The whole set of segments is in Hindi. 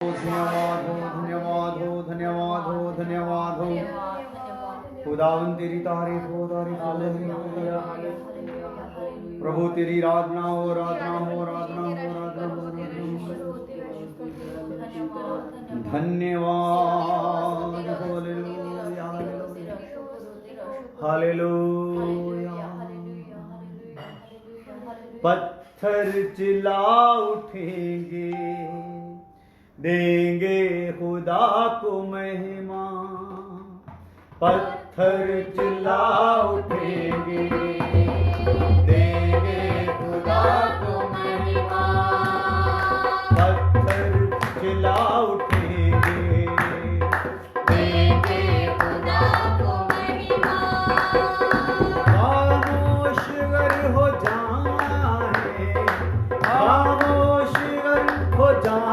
धन्यवाद हो, धन्यवाद हो, धन्यवाद हो, धन्यवाद हो। खुदावन तेरी तारीफ हो, तारीफ हो, प्रभु तेरी आराधना हो, आराधना हो, आराधना हो, आराधना हो। धन्यवाद, हालेलुया, हालेलुया। पत्थर चिल्ला उठेंगे, देंगे खुदा को महिमा। पत्थर चिल्ला उठेंगे, देंगे खुदा को महिमा। पत्थर चिल्ला उठेंगे, देंगे खुदा को महिमा। खामोश अगर हो जाए, खामोश अगर हो जाए,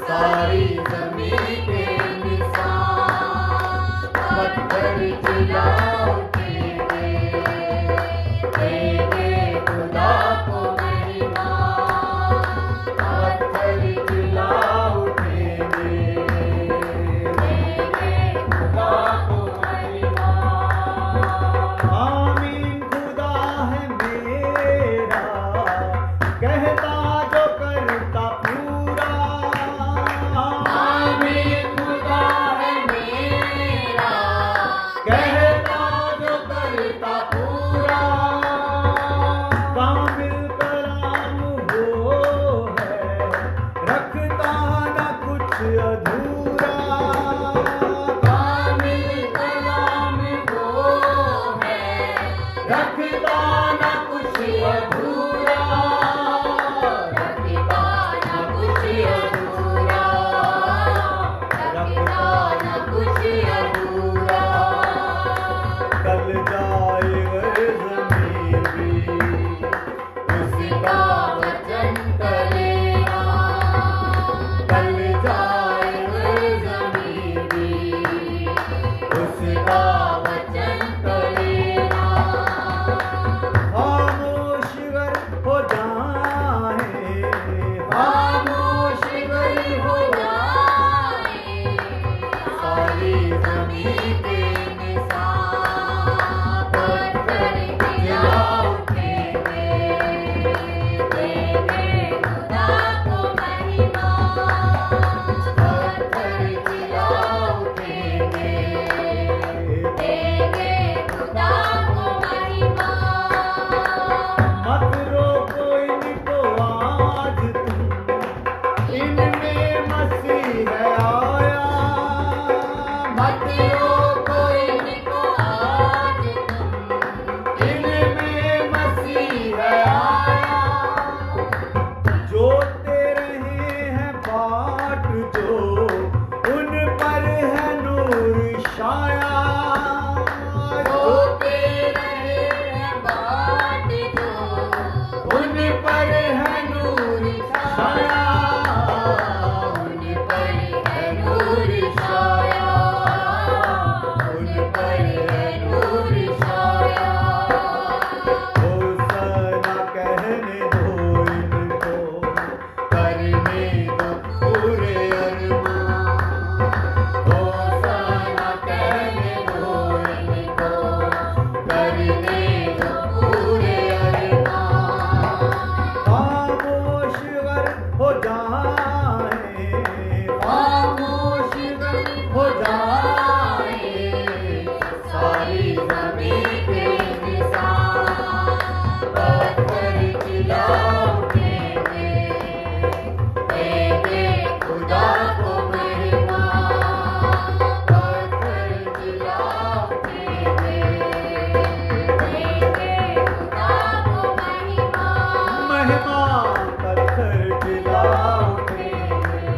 सारी ज़मीन के निशान। पत्थर चिल्ला उठेंगे, देंगे खुदा को महिमा। पत्थर चिल्ला उठेंगे, देंगे खुदा को महिमा। आमीन खुदा है मेरा, कहता जो करता पूरा। आमीन खुदा है मेरा, कहता जो करता पूरा। कामिल कलाम वो है, रखता न कुछ अधूरा। कामिल कलाम वो है, रखता न कुछ अधूरा। रखता न कुछ अधूरा, रखता न कुछ अधूरा। कल जाएगा ज़मीन भी, उसका वचन टलेगा। कल जाएगा ज़मीन भी, उसका वचन टलेगा। खामोश अगर हो जाए, खामोश अगर हो जाए, सारी ज़मीन के निशान। पत्थर चिल्ला उठेंगे, देंगे खुदा को महिमा। पत्थर चिल्ला उठेंगे, देंगे खुदा को महिमा। मत रोको इनको आज तुम, इनमें मसीह आया। मत रोको इनको आज तुम, इनमें मसीह आया। जोते रहे हैं बाट जो, उन पर है नूर छाया। जोते रहे हैं बाट जो, उन पर है नूर छाया। उन पर है नूर छाया, उन पर है नूर छाया। होसना कहने दो इनको, करने दो पूरे अरमान। होसना कहने दो इनको, करने दो पूरे अरमान। खामोश अगर हो जाए, खामोश अगर हो जाए, सारी ज़मीन के निशान। पत्थर चिल्ला उठेंगे, देंगे खुदा को महिमा। पत्थर चिल्ला उठेंगे, देंगे खुदा को महिमा। महिमा। पत्थर चिल्ला उठेंगे,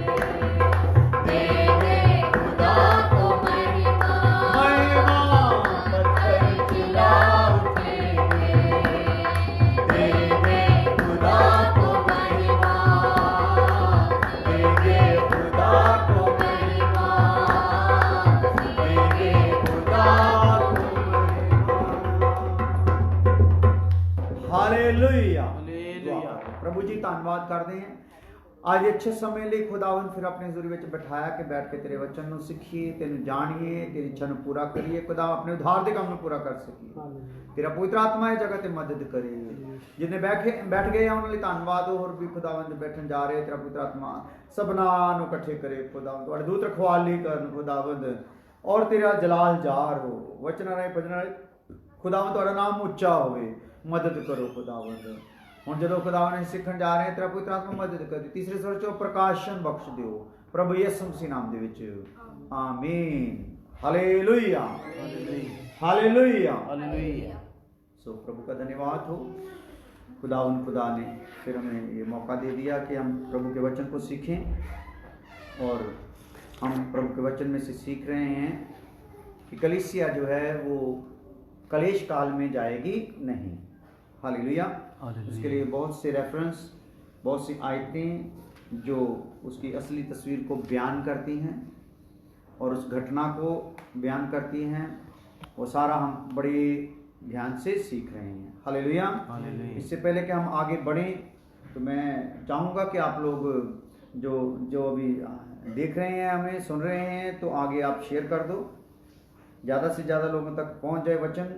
देंगे खुदा को महिमा। महिमा। पत्थर चिल्ला उठेंगे, देंगे खुदा को महिमा। देंगे खुदा को महिमा, देंगे खुदा को महिमा। हालेलुया। प्रभु जी धन्यवाद करते हैं आज अच्छे समय ਲਈ खुदावन फिर अपने हजूरी ਵਿੱਚ ਬਿਠਾਇਆ ਕਿ ਬੈਠ ਕੇ ਤੇਰੇ ਵਚਨ ਨੂੰ ਸਿੱਖੀਏ, ਤੈਨੂੰ ਜਾਣੀਏ, ਤੇਰੀ ਇੱਛਾ ਨੂੰ ਪੂਰਾ ਕਰੀਏ। खुदा अपने उद्धार ਦੇ ਕੰਮ ਨੂੰ ਪੂਰਾ ਕਰ ਸਕੀਏ। तेरा पवित्र आत्मा इस जगह ते मदद करे। जिन्हें बैठ गए हैं उन्हें धन्यवाद हो। और भी खुदावन जो बैठन जा रहे तेरा पवित्र आत्मा सबना नु इकट्ठे करे खुदावन, तुहाडे दूत रखवाली करन खुदावन, और तेरा जलाल जार हो। वचन राहे भजन राहे खुदावन तुहाडा नाम उच्चा होवे, मदद करो खुदावन। हुण जदों खुदावन सीखण जा रहे हैं तेरा पवित्र आत्मा मदद कर। तीसरे स्वर चो प्रकाशन बख्श दिओ प्रभु यीशु मसीह नाम दे विच, आमीन। हालेलुया हालेलुया हालेलुया। सो प्रभु का धन्यवाद हो। खुदा ने फिर हमें ये मौका दे दिया कि हम प्रभु के वचन को सीखें। और हम प्रभु के वचन में से सीख रहे हैं कि कलीसिया जो है वो कलेश काल में जाएगी नहीं। हालेलुया। उसके लिए बहुत से रेफरेंस, बहुत सी आयतें जो उसकी असली तस्वीर को बयान करती हैं और उस घटना को बयान करती हैं, वो सारा हम बड़े ध्यान से सीख रहे हैं। हालेलुया। इससे पहले कि हम आगे बढ़ें तो मैं चाहूँगा कि आप लोग जो अभी देख रहे हैं, हमें सुन रहे हैं, तो आगे आप शेयर कर दो, ज़्यादा से ज़्यादा लोगों तक पहुँच जाए वचन।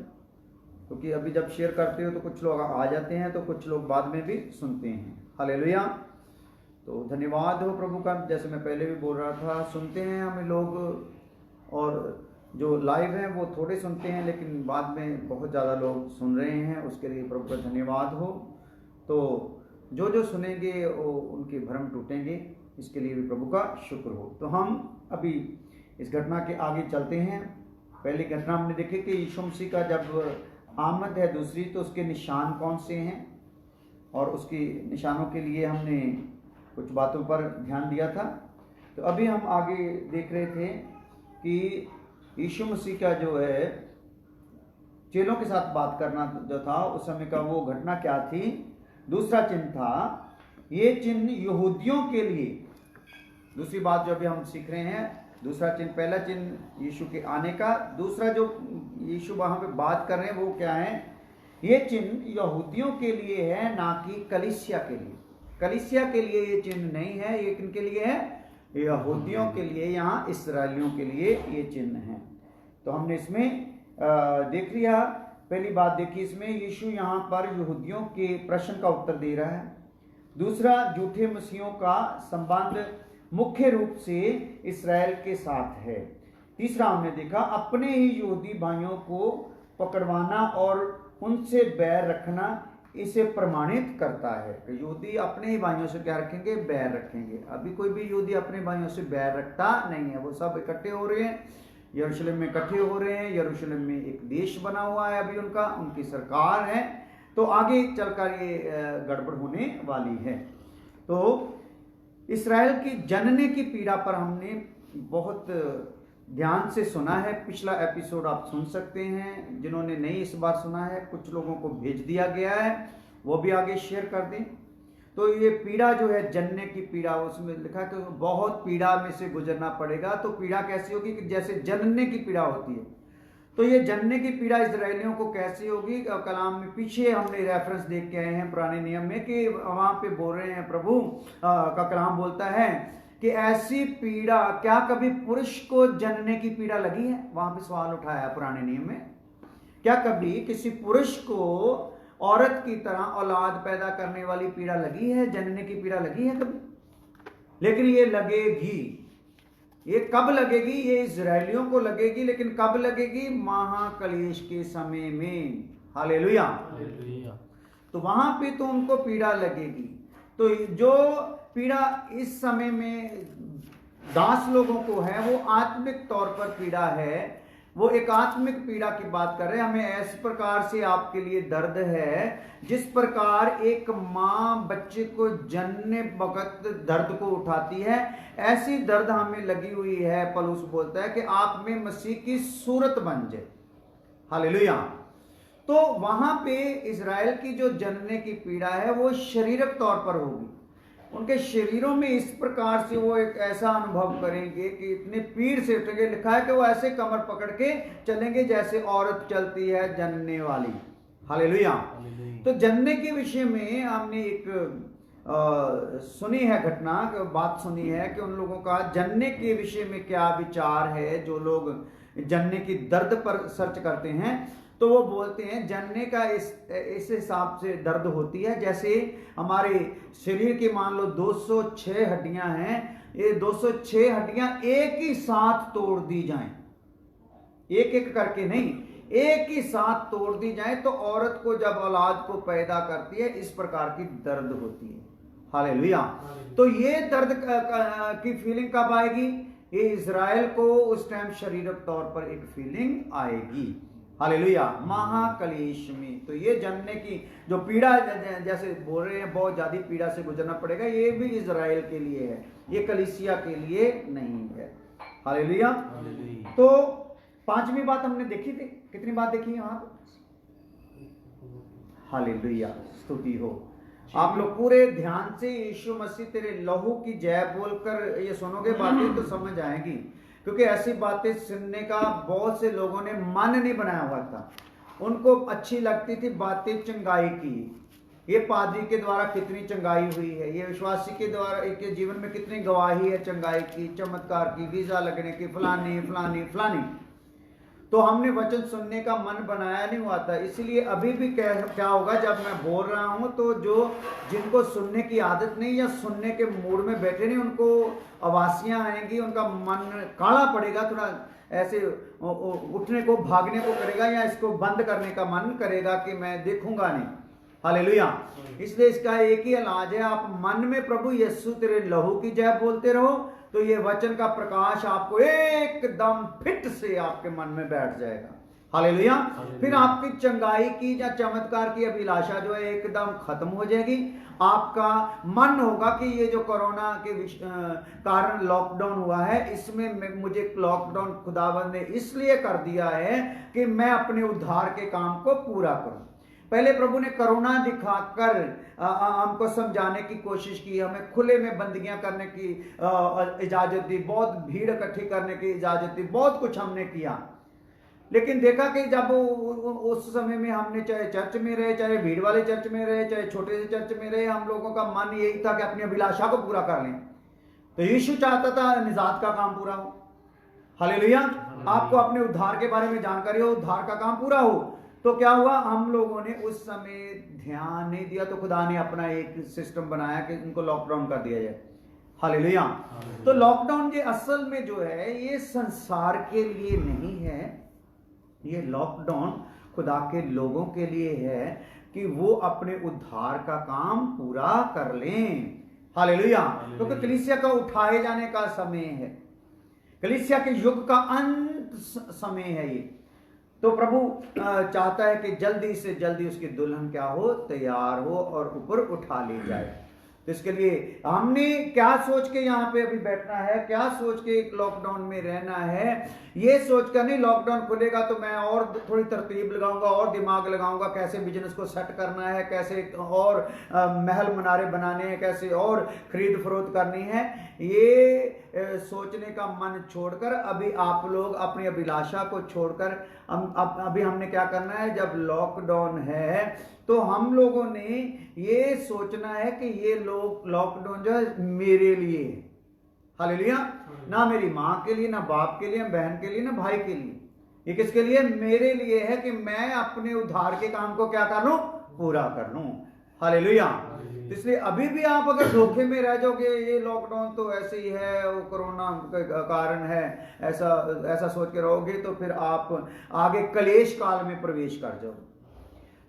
क्योंकि अभी जब शेयर करते हो तो कुछ लोग आ जाते हैं, तो कुछ लोग बाद में भी सुनते हैं। हालेलुया। तो धन्यवाद हो प्रभु का। जैसे मैं पहले भी बोल रहा था, सुनते हैं हमें लोग, और जो लाइव हैं वो थोड़े सुनते हैं, लेकिन बाद में बहुत ज़्यादा लोग सुन रहे हैं। उसके लिए प्रभु का धन्यवाद हो। तो जो सुनेंगे वो उनके भ्रम टूटेंगे, इसके लिए भी प्रभु का शुक्र हो। तो हम अभी इस घटना के आगे चलते हैं। पहली घटना हमने देखी कि यीशु मसीह का जब आमद है दूसरी, तो उसके निशान कौन से हैं, और उसकी निशानों के लिए हमने कुछ बातों पर ध्यान दिया था। तो अभी हम आगे देख रहे थे कि यीशु मसीह का जो है चेलों के साथ बात करना जो था उस समय का, वो घटना क्या थी। दूसरा चिन्ह था, ये चिन्ह यहूदियों के लिए। दूसरी बात जो अभी हम सीख रहे हैं, दूसरा चिन्ह, पहला चिन्ह यीशु के आने का, दूसरा जो यीशु वहां पे बात कर रहे हैं वो क्या है, ये चिन्ह यहूदियों के लिए है, ना कि कलीसिया के लिए। कलीसिया के लिए ये चिन्ह नहीं है, ये किन के लिए है, यहूदियों के लिए, यहाँ इस्राएलियों के लिए ये चिन्ह है। तो हमने इसमें देख लिया, पहली बात देखी इसमें, यीशु यहाँ पर यहूदियों के प्रश्न का उत्तर दे रहा है। दूसरा, झूठे मसीहों का संबंध मुख्य रूप से इस्राएल के साथ है। तीसरा हमने देखा, अपने ही यहूदी भाइयों को पकड़वाना और उनसे बैर रखना इसे प्रमाणित करता है। कि यहूदी अपने ही भाइयों से क्या रखेंगे, बैर रखेंगे। अभी कोई भी यहूदी अपने भाइयों से बैर रखता नहीं है, वो सब इकट्ठे हो रहे हैं, यरूशलेम में इकट्ठे हो रहे हैं। यरूशलेम में एक देश बना हुआ है अभी उनका, उनकी सरकार है। तो आगे चलकर ये गड़बड़ होने वाली है। तो इस्राएल की जनने की पीड़ा पर हमने बहुत ध्यान से सुना है। पिछला एपिसोड आप सुन सकते हैं, जिन्होंने नहीं इस बार सुना है, कुछ लोगों को भेज दिया गया है, वो भी आगे शेयर कर दें। तो ये पीड़ा जो है, जनने की पीड़ा, उसमें लिखा कि बहुत पीड़ा में से गुजरना पड़ेगा। तो पीड़ा कैसी होगी कि जैसे जनने की पीड़ा होती है, तो ये जनने की पीड़ा इजरायलियों को कैसी होगी। कलाम में पीछे हमने रेफरेंस देख के आए हैं पुराने नियम में, कि वहां पे बोल रहे हैं, प्रभु का कलाम बोलता है कि ऐसी पीड़ा, क्या कभी पुरुष को जनने की पीड़ा लगी है। वहां पे सवाल उठाया पुराने नियम में, क्या कभी किसी पुरुष को औरत की तरह औलाद पैदा करने वाली पीड़ा लगी है, जनने की पीड़ा लगी है कभी? लेकिन ये लगेगी। ये कब लगेगी? ये इजरायलियों को लगेगी, लेकिन कब लगेगी? महाक्लेश के समय में। हालेलुया। तो वहां पे तो उनको पीड़ा लगेगी। तो जो पीड़ा इस समय में दास लोगों को है, वो आत्मिक तौर पर पीड़ा है। वो एक आत्मिक पीड़ा की बात कर रहे हैं। हमें इस प्रकार से आपके लिए दर्द है, जिस प्रकार एक माँ बच्चे को जनने वक्त दर्द को उठाती है, ऐसी दर्द हमें लगी हुई है। पौलुस बोलता है कि आप में मसीह की सूरत बन जाए। हालेलुया। तो वहां पे इजराइल की जो जनने की पीड़ा है, वो शारीरिक तौर पर होगी। उनके शरीरों में इस प्रकार से वो एक ऐसा अनुभव करेंगे कि इतने पीड़ से उठेंगे। लिखा है कि वो ऐसे कमर पकड़ के चलेंगे जैसे औरत चलती है जनने वाली। हालेलुया। तो जनने के विषय में हमने एक सुनी है घटना, बात सुनी है कि उन लोगों का जनने के विषय में क्या विचार है। जो लोग जनने की दर्द पर सर्च करते हैं तो वो बोलते हैं जनने का इस हिसाब से दर्द होती है जैसे हमारे शरीर की मान लो 206 हड्डियां हैं, ये 206 हड्डियां एक ही साथ तोड़ दी जाएं, एक एक करके नहीं, एक ही साथ तोड़ दी जाए तो औरत को जब औलाद को पैदा करती है इस प्रकार की दर्द होती है। हालेलुया। तो ये दर्द की फीलिंग कब आएगी? ये इज़राइल को उस टाइम शारीरिक तौर पर एक फीलिंग आएगी। हालेलुया। महाक्लेश में तो ये जानने की जो पीड़ा जैसे बोल रहे हैं बहुत ज्यादा पीड़ा से गुजरना पड़ेगा, ये भी इज़राइल के लिए है, ये कलीसिया के लिए नहीं है। हालेलुया। तो पांचवी बात हमने देखी थी, कितनी बात देखी यहाँ पे? हालेलुया, स्तुति हो। आप लोग पूरे ध्यान से यीशु मसीह तेरे लहू की जय बोलकर ये सुनोगे बातें तो समझ आएगी, क्योंकि ऐसी बातें सुनने का बहुत से लोगों ने मन नहीं बनाया हुआ था। उनको अच्छी लगती थी बातें चंगाई की, ये पादरी के द्वारा कितनी चंगाई हुई है, ये विश्वासी के द्वारा के जीवन में कितनी गवाही है चंगाई की, चमत्कार की, वीजा लगने की, फलानी फलानी फलानी। तो हमने वचन सुनने का मन बनाया नहीं हुआ था। इसलिए अभी भी क्या होगा जब मैं बोल रहा हूं तो जो जिनको सुनने की आदत नहीं या सुनने के मूड में बैठे नहीं उनको आवासियां आएंगी, उनका मन काला पड़ेगा, थोड़ा ऐसे उठने को भागने को करेगा या इसको बंद करने का मन करेगा कि मैं देखूंगा नहीं। हालेलुया। इसलिए इसका एक ही इलाज है, आप मन में प्रभु यीशु तेरे लहू की जय बोलते रहो तो ये वचन का प्रकाश आपको एकदम फिट से आपके मन में बैठ जाएगा। हालेलुया। फिर आपकी चंगाई की या चमत्कार की अभिलाषा जो है एकदम खत्म हो जाएगी। आपका मन होगा कि ये जो कोरोना के कारण लॉकडाउन हुआ है, इसमें मुझे लॉकडाउन खुदावंद ने इसलिए कर दिया है कि मैं अपने उद्धार के काम को पूरा करूं। पहले प्रभु ने करुणा दिखाकर हमको समझाने की कोशिश की, हमें खुले में बंदियां करने की इजाजत दी, बहुत भीड़ इकट्ठी करने की इजाजत दी, बहुत कुछ हमने किया। लेकिन देखा कि जब उस समय में हमने चाहे चर्च में रहे, चाहे भीड़ वाले चर्च में रहे, चाहे छोटे से चर्च में रहे, हम लोगों का मन यही था कि अपनी अभिलाषा को पूरा कर लें। तो यीशु चाहता था निजात का काम पूरा हो। हालेलुया। आपको अपने उद्धार के बारे में जानकारी हो, उद्धार का काम पूरा हो। तो क्या हुआ, हम लोगों ने उस समय ध्यान नहीं दिया तो खुदा ने अपना एक सिस्टम बनाया कि इनको लॉकडाउन कर दिया जाए। हालेलुया। तो लॉकडाउन ये असल में जो है ये संसार के लिए नहीं है, ये लॉकडाउन खुदा के लोगों के लिए है कि वो अपने उद्धार का काम पूरा कर लें। हालेलुया। क्योंकि कलीसिया का उठाए जाने का समय है, कलीसिया के युग का अंत समय है ये। तो प्रभु चाहता है कि जल्दी से जल्दी उसकी दुल्हन क्या हो, तैयार हो और ऊपर उठा ली जाए। तो इसके लिए हमने क्या सोच के यहाँ पे अभी बैठना है, क्या सोच के एक लॉकडाउन में रहना है, ये सोच कर नहीं लॉकडाउन खुलेगा तो मैं और थोड़ी तरतीब लगाऊंगा और दिमाग लगाऊंगा, कैसे बिजनेस को सेट करना है, कैसे और महल मनारे बनाने हैं, कैसे और खरीद फरोख्त करनी है। ये सोचने का मन छोड़कर अभी आप लोग अपनी अभिलाषा को छोड़कर अभी हमने क्या करना है, जब लॉकडाउन है तो हम लोगों ने ये सोचना है कि ये लॉकडाउन जो है मेरे लिए है। हालेलुया। ना मेरी माँ के लिए, ना बाप के लिए, ना बहन के लिए, ना भाई के लिए, ये किसके लिए? मेरे लिए है कि मैं अपने उद्धार के काम को क्या कर लूं, पूरा कर लूं। हालेलुया। इसलिए अभी भी आप अगर धोखे में रह जाओगे, ये लॉकडाउन तो ऐसे ही है, वो कोरोना का कारण है, ऐसा सोच के रहोगे तो फिर आप आगे कलेश काल में प्रवेश कर जाओगे।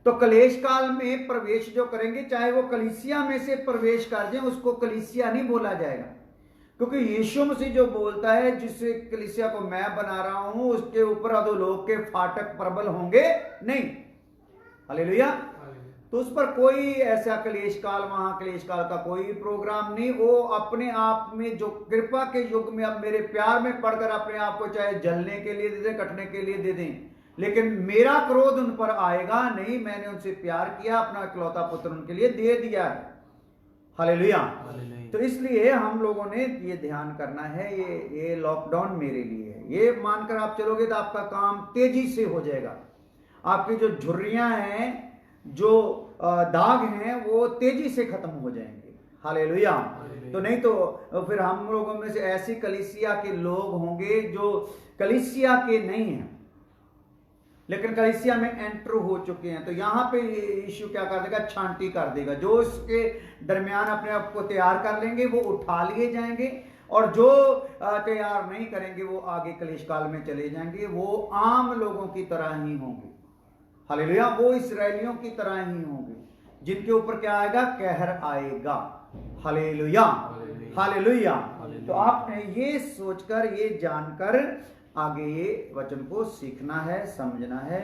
तो कलेश काल में प्रवेश जो करेंगे, चाहे वो कलीसिया में से प्रवेश कर जाए, उसको कलीसिया नहीं बोला जाएगा, क्योंकि यीशु मसीह जो बोलता है जिस कलीसिया को मैं बना रहा हूं उसके ऊपर अधोलोक के फाटक प्रबल होंगे नहीं। हालेलुया। तो उस पर कोई ऐसा क्लेश काल, महाक्लेश काल का कोई प्रोग्राम नहीं। वो अपने आप में जो कृपा के युग में अब मेरे प्यार में पढ़कर अपने आप को चाहे जलने के लिए दे दें, कटने के लिए दे दें, लेकिन मेरा क्रोध उन पर आएगा नहीं। मैंने उनसे प्यार किया, अपना इकलौता पुत्र उनके लिए दे दिया है। हालेलुया। तो इसलिए हम लोगों ने ये ध्यान करना है, ये लॉकडाउन मेरे लिए है, ये मानकर आप चलोगे तो आपका काम तेजी से हो जाएगा। आपकी जो झुर्रियां हैं, जो दाग हैं, वो तेजी से खत्म हो जाएंगे। हालेलुया। तो नहीं तो फिर हम लोगों में से ऐसी कलीसिया के लोग होंगे जो कलीसिया के नहीं हैं लेकिन कलीसिया में एंटर हो चुके हैं। तो यहां पे यीशु क्या कर देगा, छांटी कर देगा। जो इसके दरमियान अपने आप को तैयार कर लेंगे वो उठा लिए जाएंगे, और जो तैयार नहीं करेंगे वो आगे कलेश काल में चले जाएंगे। वो आम लोगों की तरह ही होंगे, हालेलुया। वो इस्राएलियों की तरह ही होंगे जिनके ऊपर क्या आएगा, कहर आएगा। हालेलुया, हालेलुया। तो आपने ये सोचकर, ये जानकर आगे ये वचन को सीखना है, समझना है।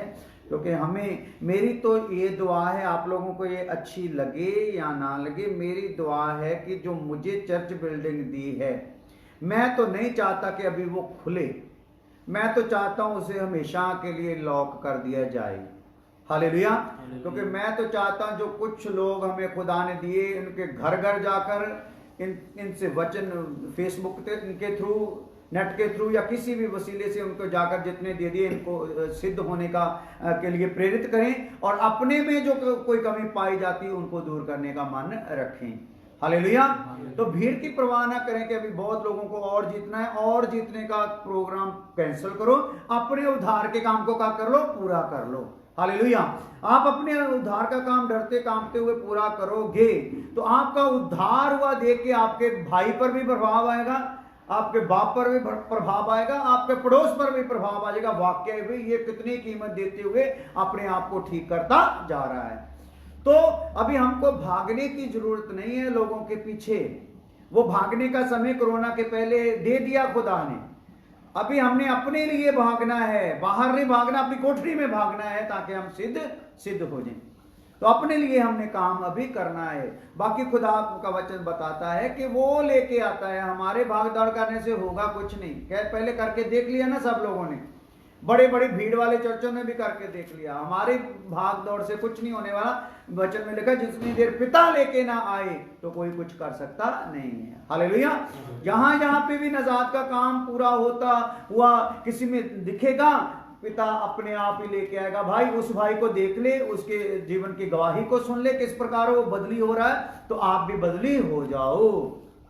क्योंकि हमें, मेरी तो ये दुआ है, आप लोगों को ये अच्छी लगे या ना लगे, मेरी दुआ है कि जो मुझे चर्च बिल्डिंग दी है, मैं तो नहीं चाहता कि अभी वो खुले, मैं तो चाहता हूं उसे हमेशा के लिए लॉक कर दिया जाए। हालेलुया। क्योंकि मैं तो चाहता हूं जो कुछ लोग हमें खुदा ने दिए, उनके घर घर जाकर इनसे वचन फेसबुक के इनके थ्रू, नेट के थ्रू या किसी भी वसीले से उनको जाकर जितने दे दिए इनको सिद्ध होने का के लिए प्रेरित करें, और अपने में जो कोई कमी पाई जाती है उनको दूर करने का मन रखें। हालेलुया। तो भीड़ की परवाह ना करें कि अभी बहुत लोगों को और जीतना है, और जीतने का प्रोग्राम कैंसिल करो। अपने उद्धार के काम को क्या कर लो, पूरा कर लो। हालेलुया। आप अपने उद्धार का काम डरते कांपते हुए पूरा करोगे तो आपका उद्धार हुआ देख के आपके भाई पर भी प्रभाव आएगा, आपके बाप पर भी प्रभाव आएगा, आपके पड़ोस पर भी प्रभाव आएगा। वाक्य भी ये कितनी कीमत देते हुए अपने आप को ठीक करता जा रहा है। तो अभी हमको भागने की जरूरत नहीं है लोगों के पीछे। वो भागने का समय कोरोना के पहले दे दिया खुदा ने। अभी हमने अपने लिए भागना है, बाहर नहीं भागना, अपनी कोठरी में भागना है ताकि हम सिद्ध हो जाएं। तो अपने लिए हमने काम अभी करना है। बाकी खुदा का वचन बताता है कि वो लेके आता है। हमारे भाग दौड़ करने से होगा कुछ नहीं। पहले करके देख लिया ना सब लोगों ने, बड़े बड़े भीड़ वाले चर्चों ने भी करके देख लिया। हमारे भाग दौड़ से कुछ नहीं होने वाला। वचन में लिखा, जितनी देर पिता लेके ना आए तो कोई कुछ कर सकता नहीं है। हालेलुया। जहां जहां पे भी नजात का काम पूरा होता हुआ किसी में दिखेगा, पिता अपने आप ही लेके आएगा। भाई उस भाई को देख ले, उसके जीवन की गवाही को सुन ले, किस प्रकार वो बदली हो रहा है, तो आप भी बदली हो जाओ।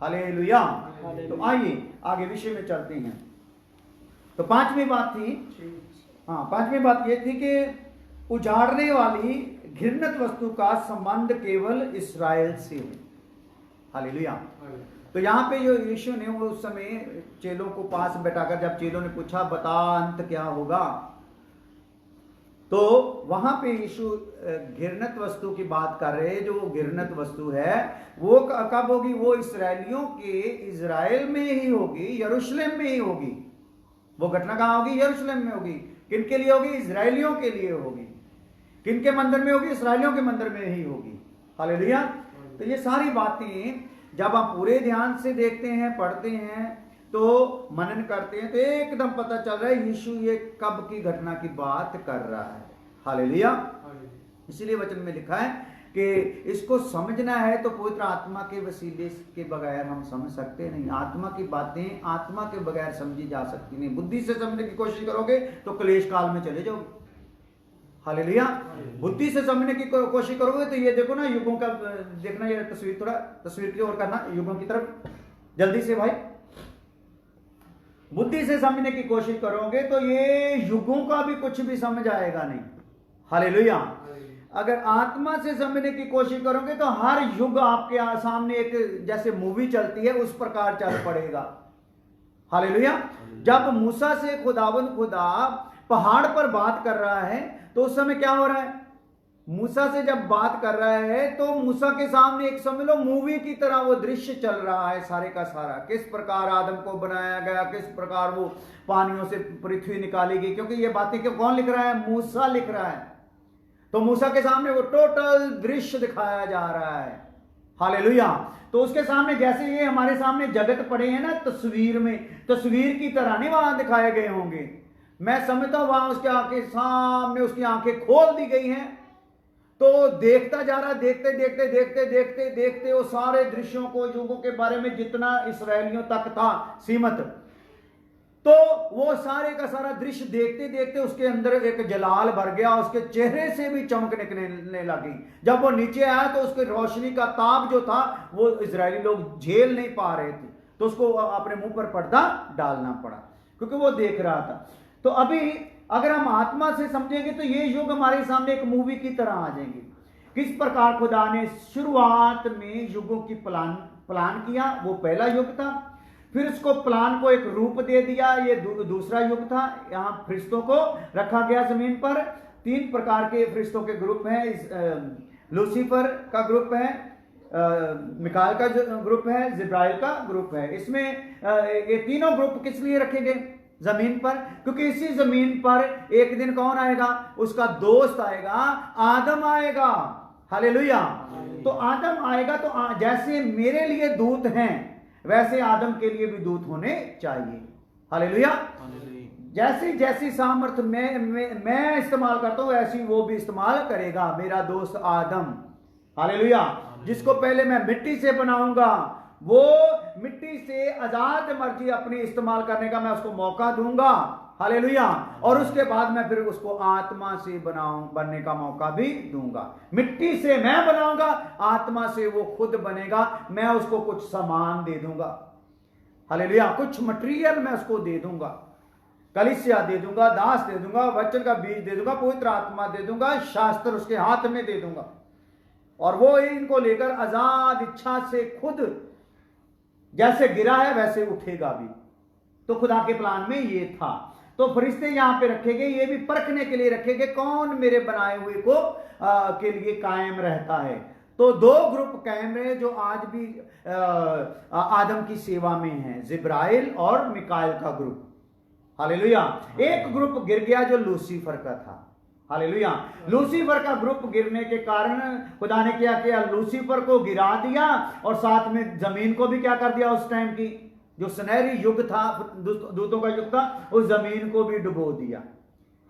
हालेलुया। तो आइए आगे विषय में चलते हैं। तो पांचवी बात थी, पांचवी बात यह थी कि उजाड़ने वाली घृणित वस्तु का संबंध केवल इस्राएल से है। हालेलुया। तो यहाँ पे जो यीशु ने उस समय चेलों को पास बैठाकर, जब चेलों ने पूछा बता अंत क्या होगा, तो वहां पे यीशु घृणित वस्तु की बात कर रहे हैं। जो घृणित वस्तु है वो कब होगी, वो इस्राएलियों के इजराइल में ही होगी, यरूशलेम में ही होगी। वो घटना कहां होगी, यरूशलेम में होगी। किन के लिए होगी, इजराइलियों के लिए होगी। किन के मंदिर में होगी, इस्राएलियों के मंदिर में ही होगी। हालेलुया। तो ये सारी बातें जब आप पूरे ध्यान से देखते हैं, पढ़ते हैं, तो मनन करते हैं, तो एकदम पता चल रहा है यीशु ये कब की घटना की बात कर रहा है। हालेलुया। इसलिए वचन में लिखा है कि इसको समझना है तो पवित्र आत्मा के वसीले के बगैर हम समझ सकते नहीं। आत्मा की बातें आत्मा के बगैर समझी जा सकती नहीं। बुद्धि से समझने की कोशिश करोगे तो क्लेश काल में चले जाओगे। हालेलुया। बुद्धि से समझने की कोशिश करोगे तो ये देखो ना, युगों का देखना, ये तस्वीर थोड़ा तस्वीर की ओर करना, युगों की तरफ जल्दी से भाई। बुद्धि से समझने की कोशिश करोगे तो ये युगों का भी कुछ भी समझ आएगा नहीं। हालेलुया। अगर आत्मा से समझने की कोशिश करोगे तो हर युग आपके सामने एक जैसे मूवी चलती है उस प्रकार चल पड़ेगा। हालेलुया। जब मूसा से खुदा पहाड़ पर बात कर रहा है तो उस समय क्या हो रहा है, मूसा से जब बात कर रहा है तो मूसा के सामने एक समझ लो मूवी की तरह वो दृश्य चल रहा है सारे का सारा। किस प्रकार आदम को बनाया गया, किस प्रकार वो पानियों से पृथ्वी निकाली गई, क्योंकि ये बातें क्यों कौन लिख रहा है, मूसा लिख रहा है। तो मूसा के सामने वो टोटल दृश्य दिखाया जा रहा है। हालेलुया। तो उसके सामने जैसे ये हमारे सामने जगत पड़े हैं ना तस्वीर में, तस्वीर की तरह नहीं वहां दिखाए गए होंगे। मैं समझता हूं वहां उसके आंखें सामने, उसकी आंखें खोल दी गई हैं, तो देखता जा रहा, देखते देखते देखते देखते देखते वो सारे दृश्यों को, युगों के बारे में जितना इसराइलियों तक था सीमित, तो वो सारे का सारा दृश्य देखते देखते उसके अंदर एक जलाल भर गया, उसके चेहरे से भी चमक निकलने लगी। जब वो नीचे आया तो उसके रोशनी का ताप जो था वो इजरायली लोग झेल नहीं पा रहे थे, तो उसको अपने मुंह पर पर्दा डालना पड़ा क्योंकि वो देख रहा था। तो अभी अगर हम आत्मा से समझेंगे तो ये युग हमारे सामने एक मूवी की तरह आ जाएंगे। किस प्रकार खुदा ने शुरुआत में युगों की प्लान किया, वो पहला युग था। फिर उसको प्लान को एक रूप दे दिया, ये दूसरा युग था। यहाँ फरिश्तों को रखा गया जमीन पर। 3 प्रकार के फरिश्तों के ग्रुप हैं। लूसीफर का ग्रुप है, मिकाएल का ग्रुप है, जिब्राइल का ग्रुप है। इसमें ये तीनों ग्रुप किस लिए रखे गए जमीन पर? क्योंकि इसी जमीन पर एक दिन कौन आएगा? उसका दोस्त आएगा, आदम आएगा। हालेलुया। तो आदम आएगा तो जैसे मेरे लिए दूत हैं वैसे आदम के लिए भी दूत होने चाहिए। हालेलुया। जैसी जैसी सामर्थ्य मैं इस्तेमाल करता हूं वैसी वो भी इस्तेमाल करेगा, मेरा दोस्त आदम। हालेलुया। जिसको पहले मैं मिट्टी से बनाऊंगा, वो मिट्टी से आजाद मर्जी अपनी इस्तेमाल करने का मैं उसको मौका दूंगा। हालेलुया। और उसके बाद मैं फिर उसको आत्मा से बनने का मौका भी दूंगा। मिट्टी से मैं बनाऊंगा, आत्मा से वो खुद बनेगा। मैं उसको कुछ सामान दे दूंगा। हालेलुया। कुछ मटेरियल मैं उसको दे दूंगा, कलीसिया दे दूंगा, दास दे दूंगा, वचन का बीज दे दूंगा, पवित्र आत्मा दे दूंगा, शास्त्र उसके हाथ में दे दूंगा, और वो इनको लेकर आजाद इच्छा से खुद जैसे गिरा है वैसे उठेगा भी। तो खुदा के प्लान में ये था। तो फरिश्ते यहां पे रखे गए, ये भी परखने के लिए रखे गए कौन मेरे बनाए हुए को के लिए कायम रहता है। तो 2 ग्रुप कायम रहे जो आज भी आदम की सेवा में हैं, जिब्राइल और मिकाएल का ग्रुप। हालेलुया। एक ग्रुप गिर गया जो लूसीफर का था। हालेलुया। लूसीफर का ग्रुप गिरने के कारण खुदा ने क्या किया? लूसीफर को गिरा दिया और साथ में जमीन को भी क्या कर दिया? उस टाइम की जो सुनहरी युग था, दूतों का युग था, उस जमीन को भी डुबो दिया।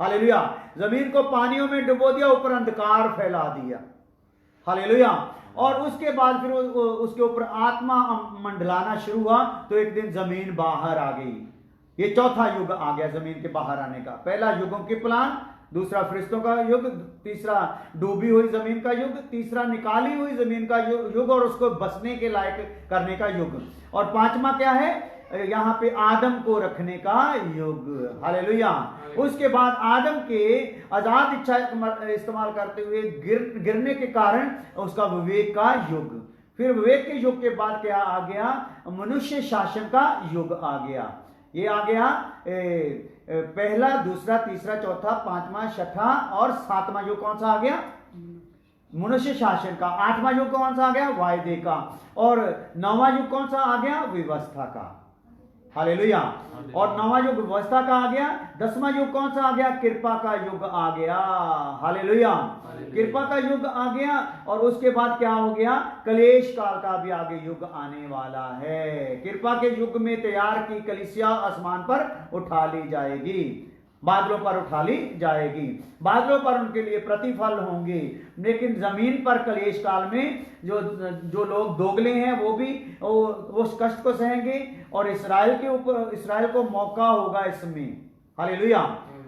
हालेलुया। जमीन को पानियों में डुबो दिया, ऊपर अंधकार फैला दिया। हालेलुया। और उसके बाद फिर उसके ऊपर आत्मा मंडलाना शुरू हुआ, तो एक दिन जमीन बाहर आ गई। ये चौथा युग आ गया जमीन के बाहर आने का। पहला युगों के प्लान, दूसरा फरिश्तों का युग, तीसरा डूबी हुई जमीन का युग, तीसरा निकाली हुई जमीन का युग और उसको बसने के लायक करने का युग, और 5वां क्या है? यहां पे आदम को रखने का युग। हालेलुया। उसके बाद आदम के आजाद इच्छा इस्तेमाल करते हुए गिरने के कारण उसका विवेक का युग। फिर विवेक के युग के बाद क्या आ गया? मनुष्य शासन का युग आ गया। ये आ गया पहला, दूसरा, तीसरा, चौथा, 5वां, 6वां और 7वां युग कौन सा आ गया? मनुष्य शासन का। 8वां युग कौन सा आ गया? वायदे का। और 9वां युग कौन सा आ गया? व्यवस्था का। हालेलुया। और 9वां युग व्यवस्था का आ गया। 10वां युग कौन सा आ गया? कृपा का युग आ गया। हालेलुया। कृपा का युग आ गया। और उसके बाद क्या हो गया? कलेश काल का भी आगे युग आने वाला है। कृपा के युग में तैयार की कलीसिया आसमान पर उठा ली जाएगी, बादलों पर उठा ली जाएगी। बादलों पर उनके लिए प्रतिफल होंगे, लेकिन जमीन पर कलेश काल में जो लोग दोगले हैं वो भी उस कष्ट को सहेंगे, और इस्राएल को मौका होगा इसमें। हालेलुया।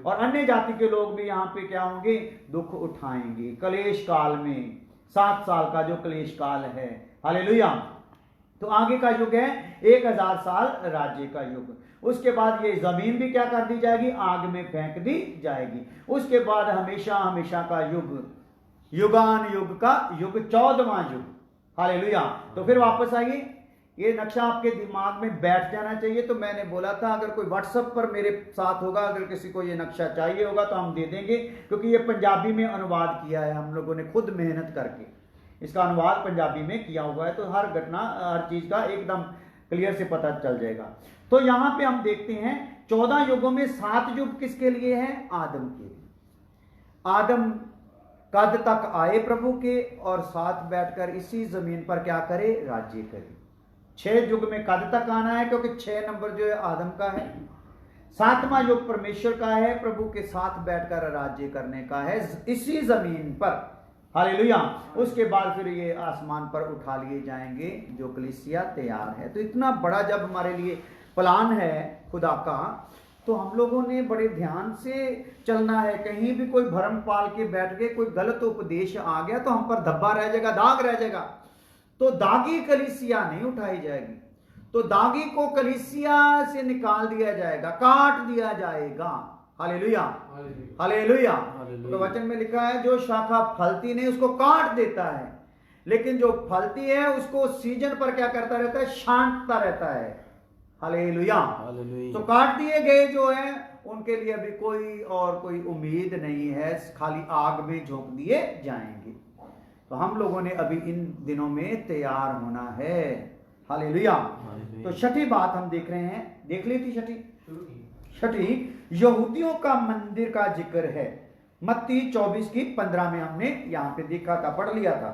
और अन्य जाति के लोग भी यहाँ पे क्या होंगे? दुख उठाएंगे कलेश काल में। 7 साल का जो कलेश काल है। हालेलुया। तो आगे का युग है 1000 साल राज्य का युग। उसके बाद ये जमीन भी क्या कर दी जाएगी? आग में फेंक दी जाएगी। उसके बाद हमेशा हमेशा का युग, युगान युग का युग, 14वां युग। हालेलुया। तो फिर वापस आइए, ये नक्शा आपके दिमाग में बैठ जाना चाहिए। तो मैंने बोला था अगर कोई व्हाट्सएप पर मेरे साथ होगा, अगर किसी को ये नक्शा चाहिए होगा तो हम दे देंगे, क्योंकि ये पंजाबी में अनुवाद किया है हम लोगों ने खुद मेहनत करके। इसका अनुवाद पंजाबी में किया हुआ है, तो हर घटना, हर चीज का एकदम क्लियर से पता चल जाएगा। तो यहां पे हम देखते हैं 14 युगों में 7 युग किसके लिए हैं? आदम के लिए। आदम कद तक आए प्रभु के, और साथ बैठकर इसी जमीन पर क्या करे? राज्य करे। 6 युग में कद तक आना है, क्योंकि 6 नंबर जो है आदम का है। 7वां युग परमेश्वर का है, प्रभु के साथ बैठकर राज्य करने का है इसी जमीन पर। हालेलुया। उसके बाद फिर ये आसमान पर उठा लिए जाएंगे जो कलीसिया तैयार है। तो इतना बड़ा जब हमारे लिए प्लान है खुदा का, तो हम लोगों ने बड़े ध्यान से चलना है। कहीं भी कोई भरम पाल के बैठ गए, कोई गलत उपदेश आ गया तो हम पर धब्बा रह जाएगा, दाग रह जाएगा, तो दागी कलीसिया नहीं उठाई जाएगी, तो दागी को कलीसिया से निकाल दिया जाएगा, काट दिया जाएगा। हालेलुया, हालेलुया। तो वचन में लिखा है जो शाखा फलती नहीं उसको काट देता है, लेकिन जो फलती है उसको सीजन पर क्या करता रहता है, छांटता रहता है। हालेलुया। तो काट दिए गए जो है उनके लिए अभी कोई उम्मीद नहीं है, खाली आग में झोंक दिए जाएंगे। तो हम लोगों ने अभी इन दिनों में तैयार होना है। हालेलुया। तो छठी बात हम देख रहे हैं, देख ली थी छठी यहूदियों का मंदिर का जिक्र है। मत्ती 24:15 में हमने यहां पे देखा था, पढ़ लिया था।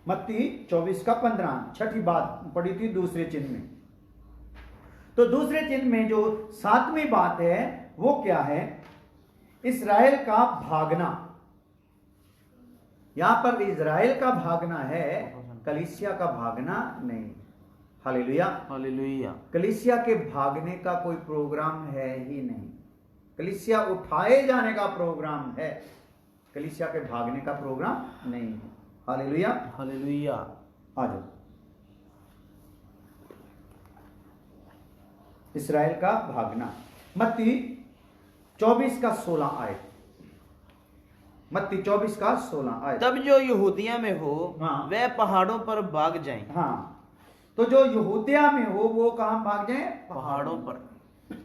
मत्ती 24:15 छठी बात पढ़ी थी दूसरे चिन्ह में। तो दूसरे चिन्ह में जो 7वीं बात है वो क्या है, इस्राएल का भागना। यहां पर इस्राएल का भागना है, कलीसिया का भागना नहीं। Hallelujah, hallelujah. कलीसिया के भागने का कोई प्रोग्राम है ही नहीं, कलीसिया उठाए जाने का प्रोग्राम है, कलीसिया के भागने का प्रोग्राम नहीं है। Hallelujah, hallelujah. आ जाओ, इस्राएल का भागना। मत्ती 24:16 आए, मत्ती 24:16 आए। तब जो यहूदिया में हो वह पहाड़ों पर भाग जाएं। हाँ, तो जो यहूदिया में हो वो कहां भाग जाए, पहाड़ों पर।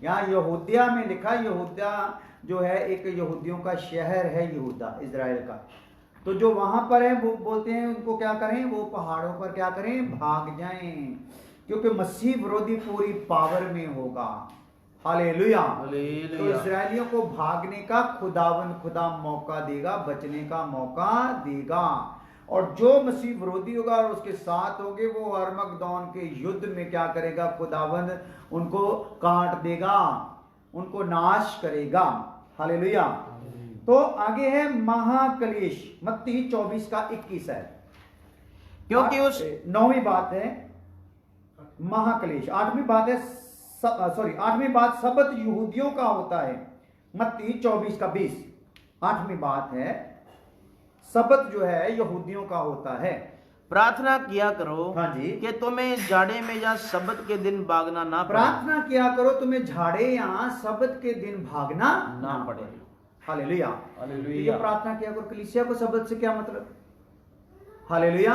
यहाँ यहूदिया में लिखा, यहूदिया जो है एक यहूदियों का शहर है, यहूदा इजराइल का। तो जो वहां पर है वो बोलते हैं उनको क्या करें, वो पहाड़ों पर क्या करें, भाग जाएं, क्योंकि मसीह विरोधी पूरी पावर में होगा। हालेलुया। तो इस्राएलियों को भागने का खुदा मौका देगा, बचने का मौका देगा। और जो मसीह विरोधी होगा और उसके साथ होंगे वो अरमगदौन के युद्ध में क्या करेगा, खुदावंद उनको काट देगा, उनको नाश करेगा। हालेलुया। तो आगे है महाक्लेश, मत्ती 24:21 है, क्योंकि उस 9वीं बात है महाक्लेश। 8वीं बात है 8वीं बात सबत यहूदियों का होता है, मत्ती 24:20। 8वीं बात है सबत जो है यहूदियों का होता है। प्रार्थना किया करो, हाँ जी, कि तुम्हें झाड़े में या सबत के दिन भागना ना पड़े। प्रार्थना किया करो तुम्हें झाड़े या सबत के दिन भागना ना पड़े। Hallelujah, hallelujah. प्रार्थना किया करो। कलीसिया को सबत से क्या मतलब, हालेलुया।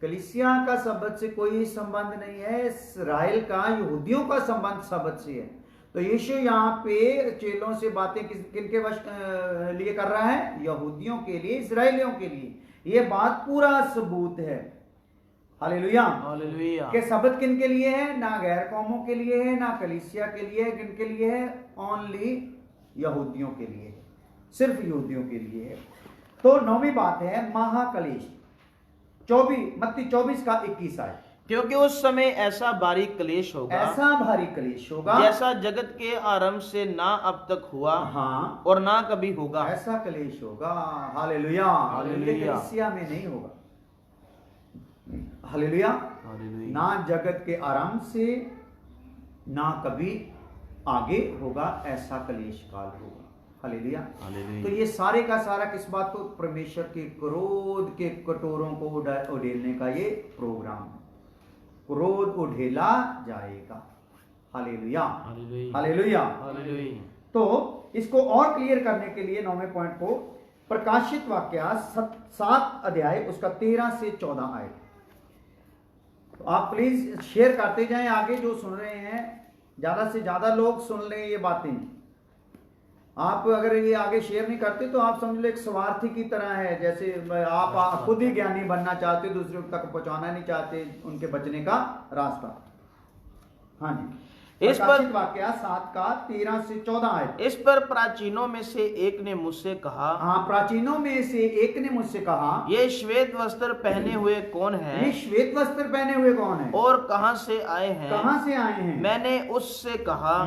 कलीसिया का सबत से कोई संबंध नहीं है, इस्राएल का यहूदियों का संबंध सबत से है। तो यीशु यहाँ पे चेलों से बातें किनके लिए कर रहा है, यहूदियों के लिए, इस्राएलियों के लिए। ये बात पूरा सबूत है। Hallelujah, hallelujah. के सबत किन के लिए है, ना गैर कौमों के लिए है, ना कलीसिया के लिए है, किन के लिए है, ओनली यहूदियों के लिए, सिर्फ यहूदियों के लिए है। तो 9वीं बात है महाक्लेश, मत्ती 24:21 आए। क्योंकि उस समय ऐसा भारी क्लेश होगा, ऐसा भारी क्लेश होगा जैसा जगत के आरंभ से ना अब तक हुआ, हाँ, और ना कभी होगा। ऐसा क्लेश होगा। Hallelujah, hallelujah. कलीसिया में नहीं होगा। Hallelujah, hallelujah. ना जगत के आरंभ से ना कभी आगे होगा, ऐसा क्लेश काल होगा। हालेलुया, हालेलुया। तो ये सारे का सारा किस बात को, परमेश्वर के क्रोध के कटोरों को उड़ेलने का ये प्रोग्राम है। क्रोध उड़ेला जाएगा। हालेलुया, हालेलुया, हालेलुया। तो इसको और क्लियर करने के लिए 9वें पॉइंट को, प्रकाशित वाक्य 7 अध्याय उसका 13 से 14 आए। तो आप प्लीज शेयर करते जाएं, आगे जो सुन रहे हैं ज्यादा से ज्यादा लोग सुन लें ये बातें। आप अगर ये आगे शेयर नहीं करते तो आप समझ लो एक स्वार्थी की तरह है, जैसे आप खुद ही ज्ञानी बनना चाहते, दूसरे तक पहुंचाना नहीं चाहते उनके बचने का रास्ता। हाँ जी, इस पर वाक्य 7:13 से 14 आए। इस पर प्राचीनों में से एक ने मुझसे कहा, हाँ, प्राचीनों में से एक ने मुझसे कहा, ये श्वेत वस्त्र पहने हुए कौन है, ये श्वेत वस्त्र पहने हुए कौन है, और कहां से आए हैं, कहां से आए हैं। मैंने उससे कहा,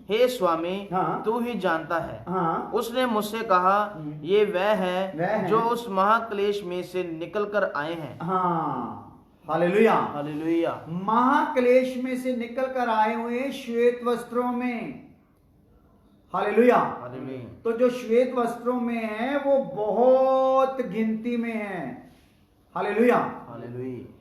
हे स्वामी, हाँ, तू ही जानता है। हाँ, उसने मुझसे कहा, ये वह है जो उस महाक्लेश में से निकल कर आए हैं। हाँ, हालेलुया। हालेलुया। महाक्लेश में से निकल कर आए हुए श्वेत वस्त्रों में, हालेलुया। हालेलुया। तो जो श्वेत वस्त्रों में है वो बहुत गिनती में है, हालेलुया। हालेलुया।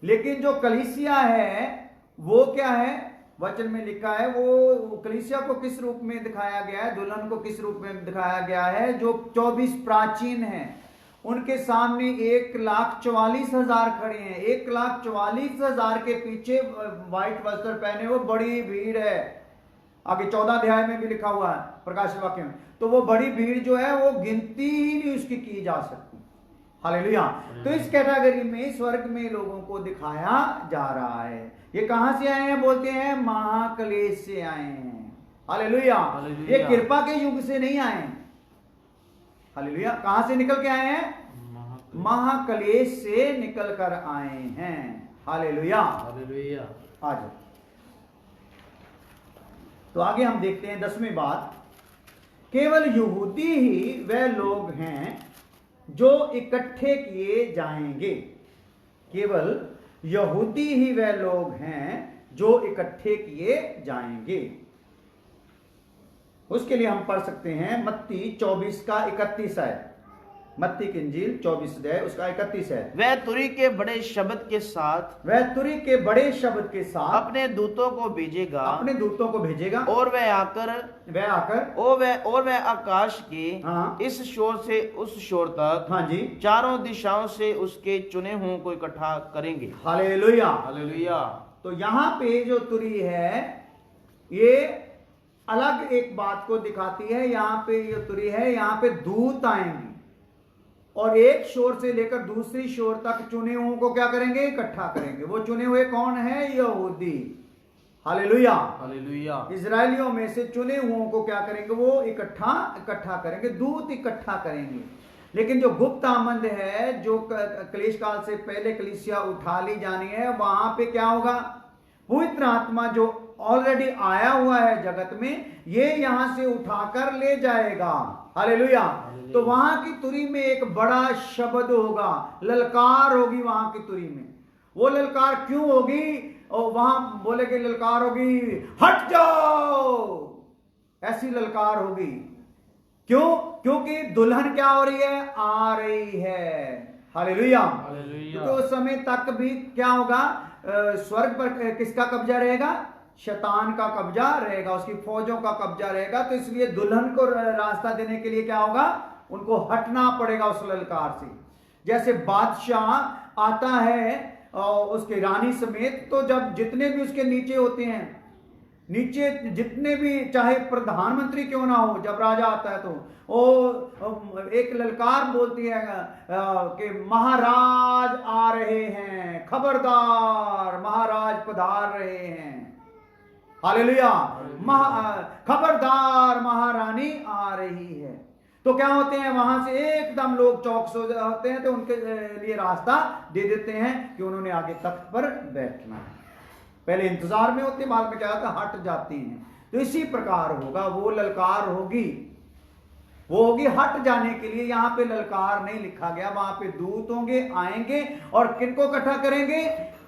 लेकिन जो कलीसिया है वो क्या है, वचन में लिखा है, वो कलीसिया को किस रूप में दिखाया गया है, दुल्हन को किस रूप में दिखाया गया है, जो 24 प्राचीन हैं, उनके सामने 1,44,000 खड़े हैं। 1,44,000 के पीछे व्हाइट वस्त्र पहने हुए बड़ी भीड़ है। आगे 14 अध्याय में भी लिखा हुआ है प्रकाशित वाक्य में। तो वो बड़ी भीड़ जो है वो गिनती ही नहीं उसकी की जा सकती, हालेलुया। तो इस कैटेगरी में स्वर्ग में लोगों को दिखाया जा रहा है। ये कहां से आए हैं, बोलते हैं महाक्लेश से आए हैं, हालेलुया। हालेलुया। ये कृपा के युग से नहीं आए, हालेलुया। कहां से निकल के आए हैं, महाक्लेश से निकल कर आए हैं, हालेलुया। हालेलुया। आज तो आगे हम देखते हैं 10वीं बात, केवल यहूदी ही वह लोग हैं जो इकट्ठे किए जाएंगे। केवल यहूदी ही वह लोग हैं जो इकट्ठे किए जाएंगे। उसके लिए हम पढ़ सकते हैं मत्ती 24 का 31 है, मत्ती की इंजील 24 अध्याय उसका 31 है। वह तुरी के बड़े शब्द के साथ, वह तुरी के बड़े शब्द के साथ अपने दूतों को भेजेगा, अपने दूतों को भेजेगा, और वह आकर और वह आकाश के हाँ, इस शोर से उस शोर तक, हाँ जी, चारों दिशाओं से उसके चुने हुओं को इकट्ठा करेंगे। हालेलुया। हालेलुया। तो यहां पे जो तुरी है ये अलग एक बात को दिखाती है। यहां पे जो तुरी है, यहां पे दूत आएंगे और एक शोर से लेकर दूसरी शोर तक चुने हुओं को क्या करेंगे, इकट्ठा करेंगे। वो चुने हुए कौन है, यहूदी, हालेलुया। हालेलुया। इजरायलियों में से चुने हुओं को क्या करेंगे, वो इकट्ठा करेंगे, दूत इकट्ठा करेंगे। लेकिन जो गुप्त आमंद है, जो क्लेश काल से पहले कलीसिया उठा ली जानी है, वहां पे क्या होगा, पवित्र आत्मा जो ऑलरेडी आया हुआ है जगत में, ये यहां से उठाकर ले जाएगा, हालेलुया। तो वहां की तुरी में एक बड़ा शब्द होगा, ललकार होगी वहां की तुरी में। वो ललकार क्यों होगी, और वहां बोलेगे ललकार होगी, हट जाओ, ऐसी ललकार होगी। क्यों, क्योंकि दुल्हन क्या हो रही है, आ रही है, हालेलुया। क्योंकि उस समय तक भी क्या होगा, स्वर्ग पर किसका कब्जा रहेगा, शैतान का कब्जा रहेगा, उसकी फौजों का कब्जा रहेगा। तो इसलिए दुल्हन को रास्ता देने के लिए क्या होगा, उनको हटना पड़ेगा उस ललकार से। जैसे बादशाह आता है उसके रानी समेत, तो जब जितने भी उसके नीचे होते हैं, नीचे जितने भी, चाहे प्रधानमंत्री क्यों ना हो, जब राजा आता है तो वो एक ललकार बोलती है कि महाराज आ रहे हैं, खबरदार महाराज पधार रहे हैं, हालेलुया। खबरदार महारानी आ रही है। तो क्या होते हैं, वहां से एकदम लोग चौकस होते हैं, तो उनके लिए रास्ता दे देते हैं कि उन्होंने आगे तख्त पर बैठना है। पहले इंतजार में होते, बाद में क्या होता है, हट जाती हैं। तो इसी प्रकार होगा, वो ललकार होगी, वो होगी हट जाने के लिए। यहां पे ललकार नहीं लिखा गया, वहां पे दूत होंगे, आएंगे और किनको इकट्ठा करेंगे,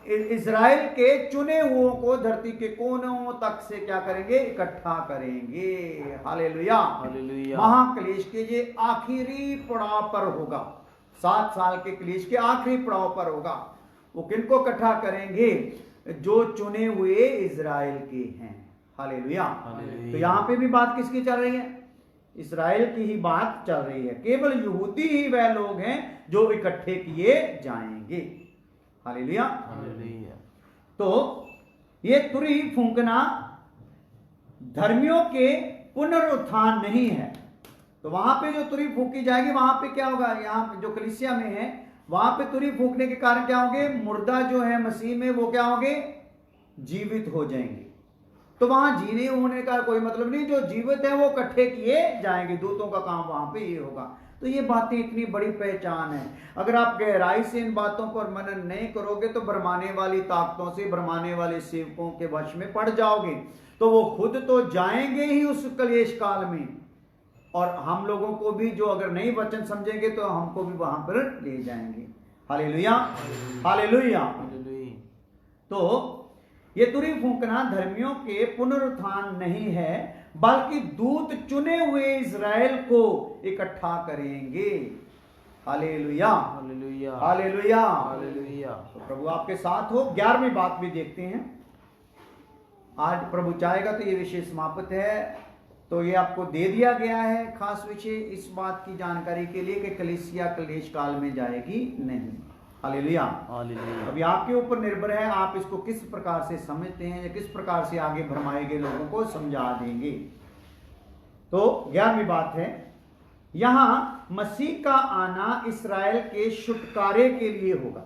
इजराइल के चुने हुओं को धरती के कोनों तक से क्या करेंगे, इकट्ठा करेंगे, हालेलुया। हालेलुया। महाक्लेश के ये आखिरी पड़ाव पर होगा, 7 साल के क्लेश के आखिरी पड़ाव पर होगा। वो किनको इकट्ठा करेंगे, जो चुने हुए इजराइल के हैं, हालेलुया। तो यहां पे भी बात किसकी चल रही है, इजराइल की ही बात चल रही है। केवल यहूदी ही वह लोग हैं जो इकट्ठे किए जाएंगे, हालेलुया। तो ये तुरी फूंकना धर्मियों के पुनरुत्थान नहीं है। तो वहां पे जो तुरी फूंकी जाएगी, वहां पे क्या होगा, यहाँ जो कलीसिया में है, वहां पे तुरी फूंकने के कारण क्या होंगे, मुर्दा जो है मसीह में, वो क्या होंगे, जीवित हो जाएंगे। तो वहां जीने होने का कोई मतलब नहीं, जो जीवित है वो इकट्ठे किए जाएंगे। दूतों का काम वहां पे ये होगा। तो ये बातें इतनी बड़ी पहचान है। अगर आप गहराई से इन बातों पर मनन नहीं करोगे तो भरमाने वाली ताकतों से, भरमाने वाले सेवकों के वश में पड़ जाओगे। तो वो खुद तो जाएंगे ही उस कलेश काल में, और हम लोगों को भी, जो अगर नहीं वचन समझेंगे तो हमको भी वहां पर ले जाएंगे, हालेलुया, हालेलुया। हालेलुया। तो ये तुरही फूंकना धर्मियों के पुनरुत्थान नहीं है, बल्कि दूत चुने हुए इज़राइल को इकट्ठा करेंगे। हालेलुया, हालेलुया। हालेलुया, हालेलुया। तो प्रभु आपके साथ हो। 11वीं बात भी देखते हैं। आज प्रभु चाहेगा तो ये विषय समाप्त है, तो ये आपको दे दिया गया है खास विषय इस बात की जानकारी के लिए कि कलीसिया क्लेश काल में जाएगी नहीं। Hallelujah, hallelujah. अभी आपके ऊपर निर्भर है, आप इसको किस प्रकार से समझते हैं या किस प्रकार से आगे भरमाए गए लोगों को समझा देंगे। तो 11वीं बात है, यहां मसीह का आना इस्राएल के छुटकारे के लिए होगा।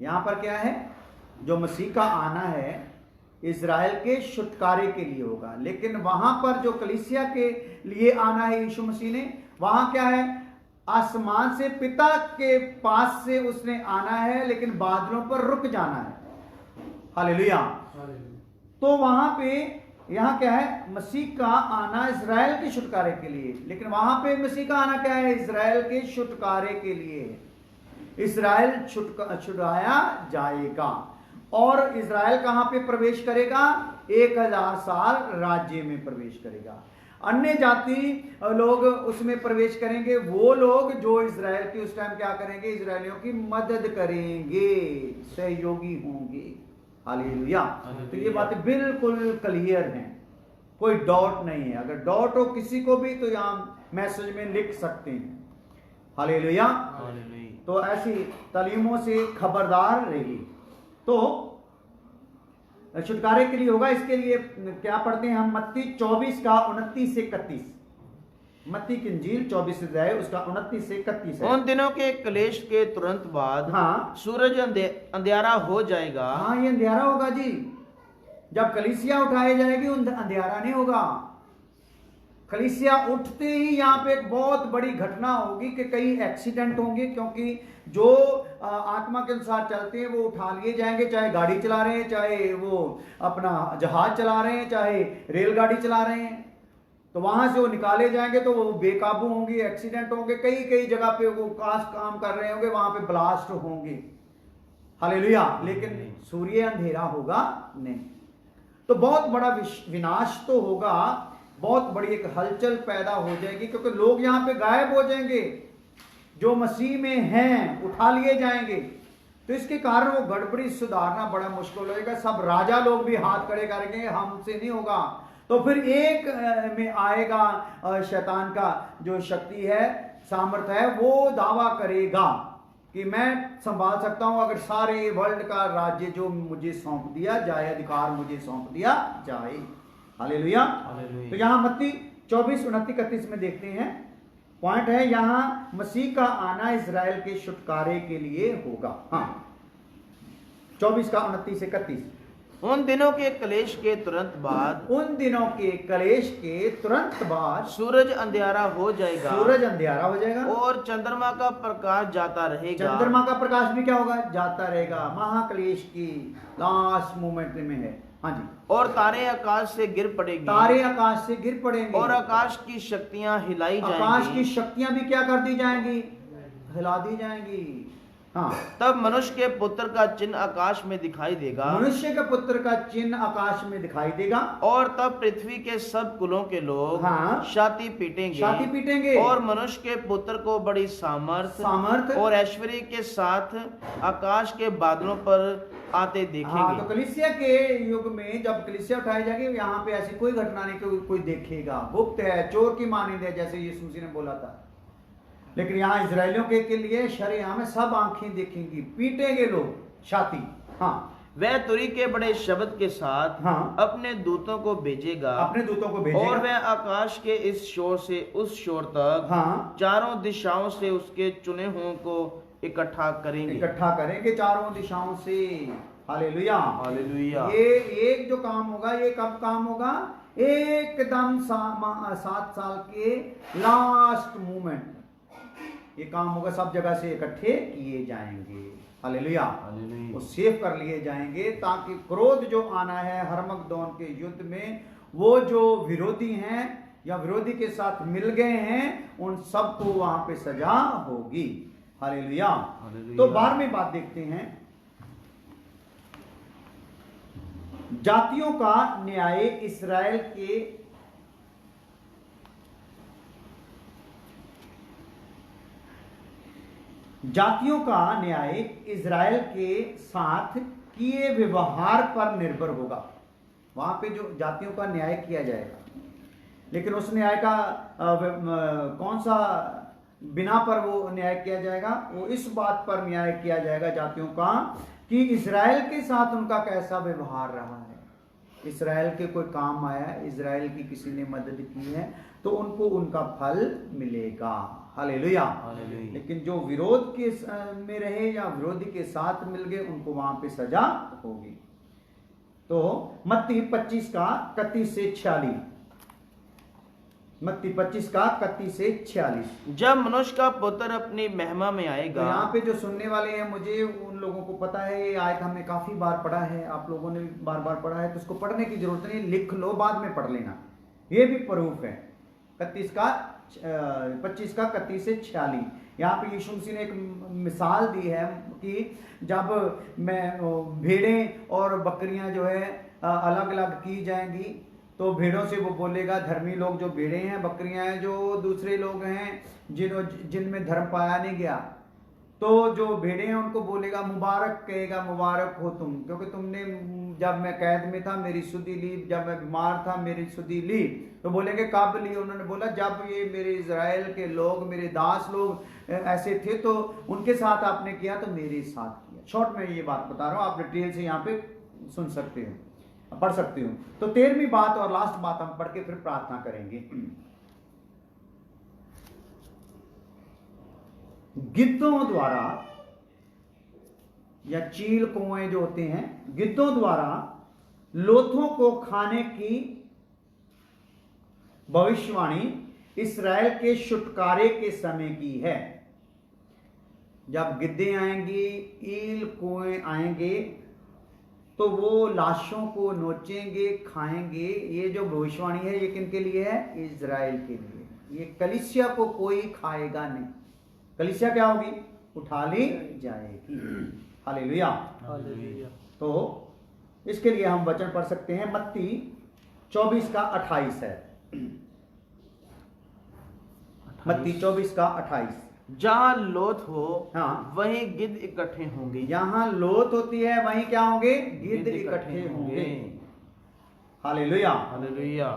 यहां पर क्या है, जो मसीह का आना है इज़राइल के छुटकारे के लिए होगा, लेकिन वहां पर जो कलीसिया के लिए आना है यीशु मसीह ने, वहां क्या है, आसमान से पिता के पास से उसने आना है, लेकिन बादलों पर रुक जाना है। हालेलुया। तो वहां पे यहां क्या है, मसीह का आना इज़राइल के छुटकारे के लिए, लेकिन वहां पे मसीह का आना क्या है, इज़राइल के छुटकारे के लिए। इज़राइल छुड़ाया जाएगा और इज़राइल कहां पे प्रवेश करेगा, 1000 साल राज्य में प्रवेश करेगा। अन्य जाति लोग उसमें प्रवेश करेंगे, वो लोग जो इज़राइल की उस टाइम क्या करेंगे, इज़राइलियों की मदद करेंगे, सहयोगी होंगे। हालेलुया। तो ये बातें बिल्कुल क्लियर हैं, कोई डाउट नहीं है। अगर डाउट हो किसी को भी तो यहां मैसेज में लिख सकते हैं। हालेलुया। तो ऐसी तालीमों से खबरदार रहिए। तो छुटकारे के लिए होगा, इसके लिए क्या पढ़ते हैं हम, मत्ती 24 का 29 से 31। मत्ती की इंजील 24 अध्याय उसका 29 से 31 है। उन दिनों के क्लेश के तुरंत बाद हाँ, सूरज अंधियारा हो जाएगा। हाँ, ये अंधियारा होगा जी। जब कलीसिया उठाई जाएगी अंधियारा नहीं होगा। कलीसिया उठते ही यहाँ पे एक बहुत बड़ी घटना होगी कि कई एक्सीडेंट होंगे, क्योंकि जो आत्मा के अनुसार चलते हैं वो उठा लिए जाएंगे, चाहे गाड़ी चला रहे हैं, चाहे वो अपना जहाज चला रहे हैं, चाहे रेलगाड़ी चला रहे हैं, तो वहां से वो निकाले जाएंगे, तो वो बेकाबू होंगे, एक्सीडेंट होंगे, कई कई जगह पे वो काम कर रहे होंगे, वहां पे ब्लास्ट होंगे। हालेलुया। लेकिन सूर्य अंधेरा होगा नहीं। तो बहुत बड़ा विनाश तो होगा, बहुत बड़ी एक हलचल पैदा हो जाएगी, क्योंकि लोग यहां पे गायब हो जाएंगे, जो मसीह में हैं उठा लिए जाएंगे। तो इसके कारण वो गड़बड़ी सुधारना बड़ा मुश्किल होगा। सब राजा लोग भी हाथ खड़े करेंगे, हमसे नहीं होगा। तो फिर एक में आएगा शैतान का जो शक्ति है, सामर्थ है, वो दावा करेगा कि मैं संभाल सकता हूं अगर सारे वर्ल्ड का राज्य जो मुझे सौंप दिया जाए, अधिकार मुझे सौंप दिया जाए। हालेलुया। तो यहां मत्ती 24, 29, 31 में देखते हैं, पॉइंट है यहां मसीह का आना इज़राइल के छुटकारे के लिए होगा। हाँ, 24 का 29 से 31। उन दिनों के क्लेश के तुरंत बाद, उन दिनों के क्लेश के तुरंत बाद सूरज अंधियारा हो जाएगा, सूरज अंधियारा हो जाएगा और चंद्रमा का प्रकाश जाता रहेगा। चंद्रमा का प्रकाश भी क्या होगा, जाता रहेगा। महाक्लेश की लास्ट मोमेंट में है। हाँ जी। और तारे आकाश से गिर पड़ेंगे, तारे आकाश से गिर पड़ेंगे, और आकाश की शक्तियां हिलाई जाएंगी। आकाश की शक्तियां भी क्या कर दी जाएंगी, हिला दी जाएंगी। हाँ, तब मनुष्य के पुत्र का चिन्ह आकाश में दिखाई देगा, मनुष्य के पुत्र का चिन्ह आकाश में दिखाई देगा, और तब पृथ्वी के सब कुलों के लोग हाँ, छाती पीटेंगे, और मनुष्य के पुत्र को बड़ी सामर्थ और ऐश्वर्य के साथ आकाश के बादलों पर आते देखेंगे। हाँ, तो कलीसिया के युग में जब कलीसिया उठाई जाएगी, यहाँ पे ऐसी कोई घटना नहीं कि कोई देखेगा, गुप्त है, चोर की मानिंद है, जैसे यीशु मसीह ने बोला था। लेकिन यहाँ इजरायलियों के लिए शरेआम सब आंखें देखेंगी, पीटेंगे लोग छाती। हाँ, वह तुरी के बड़े शब्द के साथ हाँ, अपने दूतों को भेजेगा, और वह आकाश के इस शोर से उस शोर तक, हाँ, चारों दिशाओं से उसके चुने हुओं को इकट्ठा करेंगे चारों दिशाओं से। Hallelujah, hallelujah. ये एक जो काम होगा, ये कब काम होगा, एकदम 7 साल के लास्ट मोमेंट ये काम होगा। सब जगह से इकट्ठे किए जाएंगे। हालेलुया। वो सेव कर लिए जाएंगे, ताकि क्रोध जो आना है हरमगदोन के युद्ध में, वो जो विरोधी हैं या विरोधी के साथ मिल गए हैं, उन सबको वहां पे सजा होगी। हालेलुया। हालेलुया। तो 12वीं बात देखते हैं, जातियों का न्याय इस्राएल के जातियों का न्याय इजराइल के साथ किए व्यवहार पर निर्भर होगा। वहां पे जो जातियों का न्याय किया जाएगा, लेकिन उस न्याय का कौन सा बिना पर वो न्याय किया जाएगा, वो इस बात पर न्याय किया जाएगा जातियों का कि इजराइल के साथ उनका कैसा व्यवहार रहा है। इजराइल के कोई काम आया, इजराइल की किसी ने मदद की है, तो उनको उनका फल मिलेगा। हालेलुया। लेकिन जो विरोध के में रहे या विरोधी के साथ मिल गए, उनको वहां पे सजा होगी। तो मत्ती 25 का 31 से 46, मत्ती 25 का 31 से 46। जब मनुष्य का पुत्र अपनी महिमा में आएगा। तो यहाँ पे जो सुनने वाले हैं, मुझे उन लोगों को पता है, ये आयत हमने काफी बार पढ़ा है, आप लोगों ने भी बार बार पढ़ा है, तो उसको पढ़ने की जरूरत नहीं, लिख लो, बाद में पढ़ लेना। ये भी प्रूफ है। 25 का 31 से 46। यहाँ पे यीशु मसीह ने एक मिसाल दी है कि जब मैं भेड़ें और बकरियां जो है अलग अलग की जाएंगी, तो भेड़ों से वो बोलेगा, धर्मी लोग जो भेड़ें हैं, बकरियां हैं जो दूसरे लोग हैं जिनमें धर्म पाया नहीं गया, तो जो भेड़े हैं उनको बोलेगा, मुबारक कहेगा, मुबारक हो तुम, क्योंकि तुमने जब मैं कैद में था मेरी सुधि ली, जब मैं बीमार था मेरी सुधि ली। तो बोलेंगे कब ली? उन्होंने बोला जब ये मेरे इजराइल के लोग, मेरे दास लोग ऐसे थे तो उनके साथ आपने किया, तो मेरे साथ किया। शॉर्ट में ये बात बता रहा हूं, आप डिटेल से यहाँ पे सुन सकते हो, पढ़ सकते हो। तो 13वीं बात और लास्ट बात हम पढ़ के फिर प्रार्थना करेंगे। गिद्धों द्वारा या चील कौए जो होते हैं, गिद्धों द्वारा लोथों को खाने की भविष्यवाणी इस्राएल के छुटकारे के समय की है। जब गिद्धे आएंगी, ईल कौए आएंगे, तो वो लाशों को नोचेंगे, खाएंगे। ये जो भविष्यवाणी है, ये किन के लिए है? इजराइल के लिए। ये कलीसिया को कोई खाएगा नहीं। कलीसिया क्या होगी? उठा ली जाएगी। हालेलुया। तो इसके लिए हम वचन पढ़ सकते हैं, मत्ती 24 का 28 है। मत्ती 24 का 28। जहां लोथ हो, हाँ, वहीं गिद्ध इकट्ठे होंगे। जहां लोथ होती है वहीं क्या होंगे? गिद्ध इकट्ठे होंगे। हालेलुया। हालेलुया।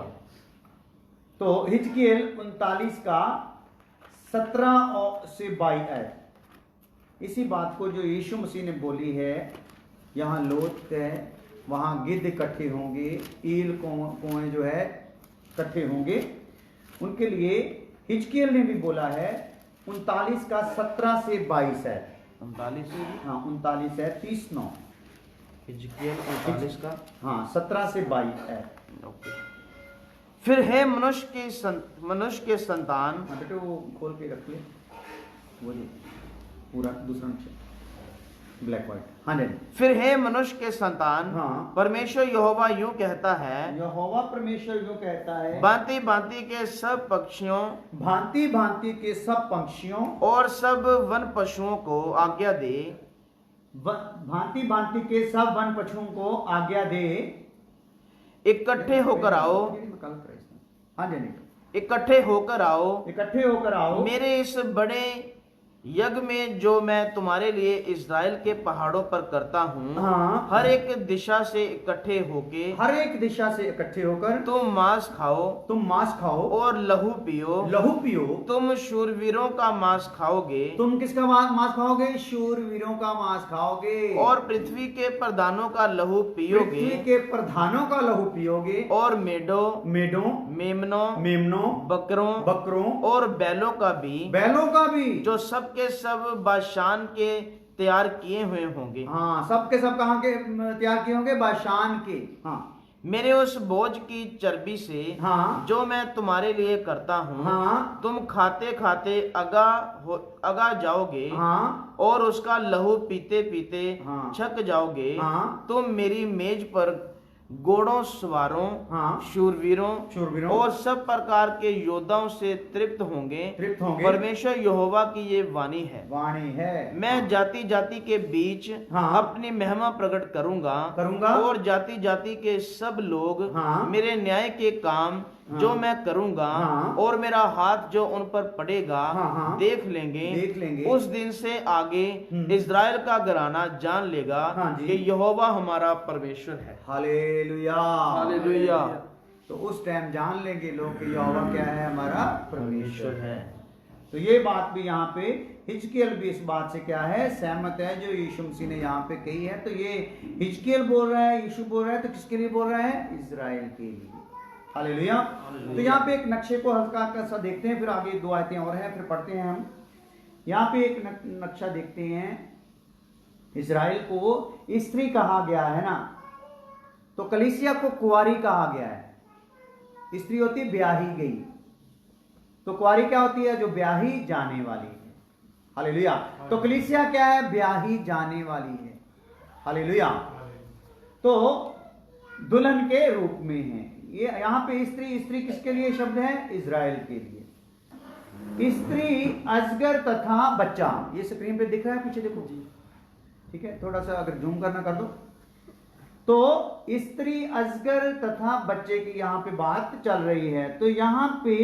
तो हिजकियेल 39 का 17 से 22 है। इसी बात को जो यीशु मसीह ने बोली है, यहाँ लोथ है, वहाँ गिद्ध इकट्ठे होंगे, ईल कौए जो है इकट्ठे होंगे, उनके लिए हिजकियेल ने भी बोला है। 39 का 17 से 22 है। 39 हाँ 39 है, 30:9। हिजकियेल 39 का 17 से 22 है। फिर है मनुष्य के संतान। बेटे वो खोल के रख ले, वो जो पूरा दूसरा ब्लैक व्हाइट। हाँ जी। फिर है मनुष्य के संतान, हाँ, परमेश्वर यहोवा यूं कहता है, यहोवा परमेश्वर यूं कहता है, भांति भांति के सब पक्षियों, भांति भांति के सब पंक्षियों और सब वन पशुओं को आज्ञा दे, भांति भांति के सब वन पशुओं को आज्ञा दे, इकट्ठे होकर आओ। हाँ जी, इकट्ठे होकर आओ, इकट्ठे होकर आओ मेरे इस बड़े यज्ञ में जो मैं तुम्हारे लिए इस्राएल के पहाड़ों पर करता हूँ। हाँ, हर एक दिशा से इकट्ठे होके, हर एक दिशा से इकट्ठे होकर तुम मांस खाओ, तुम मांस खाओ और लहू पियो, लहू पियो। तुम शूरवीरों का मांस खाओगे। तुम किसका मांस खाओगे? शूरवीरों का मांस खाओगे। और पृथ्वी के प्रधानों का लहू पियोगे। पृथ्वी के प्रधानों का लहू पियोगे। और मेढों, मेमनों, बकरों और बैलों का भी, जो सब के सब बाशान के तैयार किए हुए होंगे। हाँ, सब के सब कहाँ के तैयार किए होंगे? बाशान के। हाँ, मेरे उस बोझ की चर्बी से, हाँ, जो मैं तुम्हारे लिए करता हूँ, हाँ, तुम खाते खाते अगा जाओगे। हाँ, और उसका लहू पीते पीते हाँ, छक जाओगे। हाँ, तुम मेरी मेज पर घोड़ों सवारों, शूरवीरों और सब प्रकार के योद्धाओं से तृप्त होंगे। परमेश्वर यहोवा की ये वाणी है। मैं जाति जाति के बीच अपनी महिमा प्रकट करूंगा और जाति जाति के सब लोग मेरे न्याय के काम जो मैं करूंगा और मेरा हाथ जो उन पर पड़ेगा देख लेंगे। उस दिन से आगे इज़राइल का घराना जान लेगा कि यहोवा हमारा परमेश्वर है। हालेलुया, हालेलुया। तो उस टाइम जान लेंगे लोग कि यहोवा क्या है, हमारा परमेश्वर है। तो ये बात भी यहाँ पे हिजकियल भी इस बात से क्या है, सहमत है जो यीशु मसीह ने यहाँ पे कही है। तो ये हिजकियल बोल रहा है, यीशु बोल रहा है, तो किसके लिए बोल रहा है? इज़राइल के लिए। हालेलुया। तो यहाँ पे एक नक्शे को हल्का सा देखते हैं, फिर आगे 2 आयतें और हैं, फिर पढ़ते हैं हम। यहाँ पे एक नक्शा देखते हैं। इज़राइल को स्त्री कहा गया है ना, तो कलीसिया को कुंवारी कहा गया है। स्त्री होती है ब्याही गई, तो कुंवारी क्या होती है? जो ब्याही जाने वाली है। हालेलुया। तो कलीसिया क्या है? ब्याही जाने वाली है। हालेलुया। तो दुल्हन के रूप में है। ये यहाँ पे स्त्री किसके लिए शब्द है? इज़राइल के लिए। स्त्री, अजगर तथा बच्चा, ये स्क्रीन पे दिख रहा है, पीछे देखो। ठीक है, थोड़ा सा अगर जूम करना कर दो। तो स्त्री, अजगर तथा बच्चे की यहाँ पे बात चल रही है। तो यहाँ पे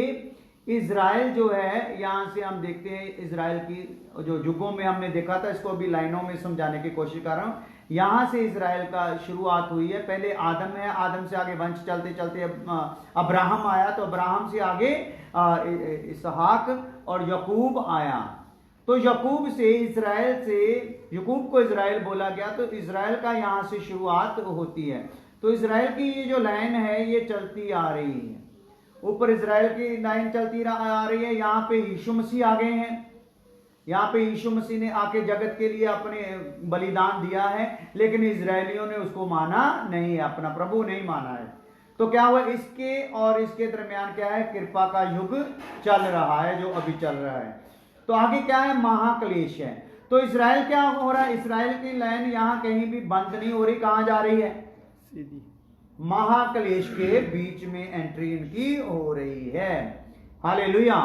इज़राइल जो है, यहां से हम देखते हैं इज़राइल की जो युगों में हमने देखा था, इसको अभी लाइनों में समझाने की कोशिश कर रहा हूं। यहां से इज़राइल का शुरुआत हुई है। पहले आदम है, आदम से आगे वंश चलते चलते अब्राहम आया, तो अब्राहम से आगे इसहाक और यकूब आया। तो यकूब से इज़राइल से यकूब को इज़राइल बोला गया। तो इज़राइल का यहां से शुरुआत होती है। तो इज़राइल की ये जो लाइन है ये चलती आ रही है, ऊपर इज़राइल की लाइन चलती आ रही है। यहाँ पे यीशु मसीह आ गए हैं। यहाँ पे यीशु मसीह ने आके जगत के लिए अपने बलिदान दिया है, लेकिन इज़राइलियों ने उसको माना नहीं है, अपना प्रभु नहीं माना है। तो क्या हुआ? इसके और इसके दरमियान क्या है? कृपा का युग चल रहा है, जो अभी चल रहा है। तो आगे क्या है? महाक्लेश है। तो इज़राइल क्या हो रहा है? इज़राइल की लाइन यहाँ कहीं भी बंद नहीं हो रही। कहाँ जा रही है? सीधी महाक्लेश के बीच में एंट्री इनकी हो रही है। हालेलुया।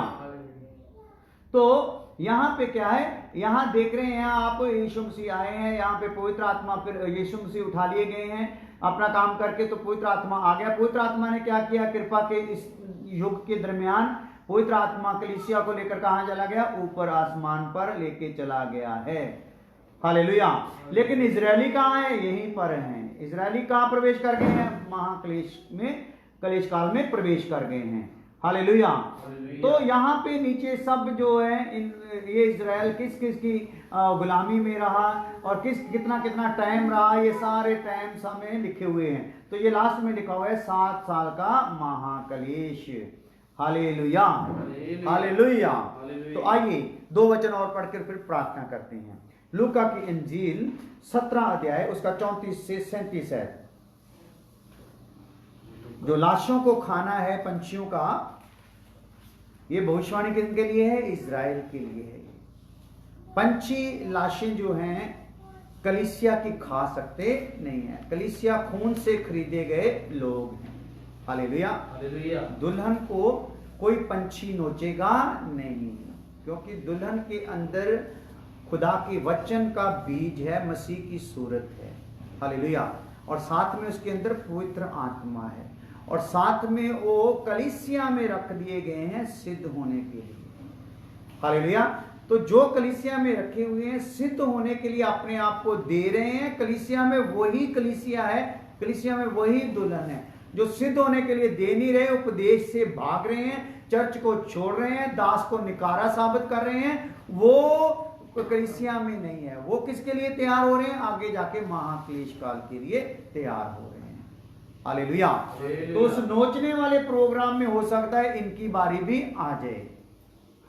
तो यहां पे क्या है? यहां देख रहे हैं आप, यीशु मसीह आए हैं, यहां पे पवित्र आत्मा, फिर यीशु मसीह उठा लिए गए हैं अपना काम करके, तो पवित्र आत्मा आ गया। पवित्र आत्मा ने क्या किया? कृपा के इस युग के दरमियान पवित्र आत्मा कलीसिया को लेकर कहां चला गया? ऊपर आसमान पर लेके चला गया है। हालेलुया। लेकिन इजरायली कहां है? यहीं पर हैं। इजरायली कहां प्रवेश कर गए हैं? महाक्लेश में, कलेश काल में प्रवेश कर गए हैं। हालेलुया। तो यहाँ पे नीचे सब जो है ये इजराइल किस किस की गुलामी में रहा और कितना कितना टाइम रहा, ये सारे टाइम समय लिखे हुए हैं। तो ये लास्ट में लिखा हुआ है 7 साल का महाक्लेश। हालेलुया, हालेलुया। तो आइए 2 वचन और पढ़कर फिर प्रार्थना करते हैं। लूका की इंजील 17 अध्याय उसका 34 से 37 है। जो लाशों को खाना है पंछियों का, ये भविष्यवाणी किनके लिए है? इज़राइल के लिए है। पंछी लाशें जो हैं कलीसिया की खा सकते नहीं है। कलीसिया खून से खरीदे गए लोग हैं। Hallelujah, hallelujah. दुल्हन को कोई पंछी नोचेगा नहीं, क्योंकि दुल्हन के अंदर खुदा के वचन का बीज है, मसीह की सूरत है। हालेलुया। और साथ में उसके अंदर पवित्र आत्मा है, और साथ में वो कलीसिया में रख दिए गए हैं सिद्ध होने के लिए। हालेलुया। तो जो कलीसिया में रखे हुए हैं सिद्ध होने के लिए अपने आप को दे रहे हैं। कलीसिया में वही कलीसिया है, कलीसिया में वही दुल्हन है। जो सिद्ध होने के लिए दे नहीं रहे, उपदेश से भाग रहे हैं, चर्च को छोड़ रहे हैं, दास को निकारा साबित कर रहे हैं, वो कलीसिया में नहीं है। वो किसके लिए तैयार हो रहे हैं? आगे जाके महाक्लेश काल के लिए तैयार हो रहे हैं। हालेलुया। तो उस नोचने वाले प्रोग्राम में हो सकता है इनकी बारी भी आ जाए।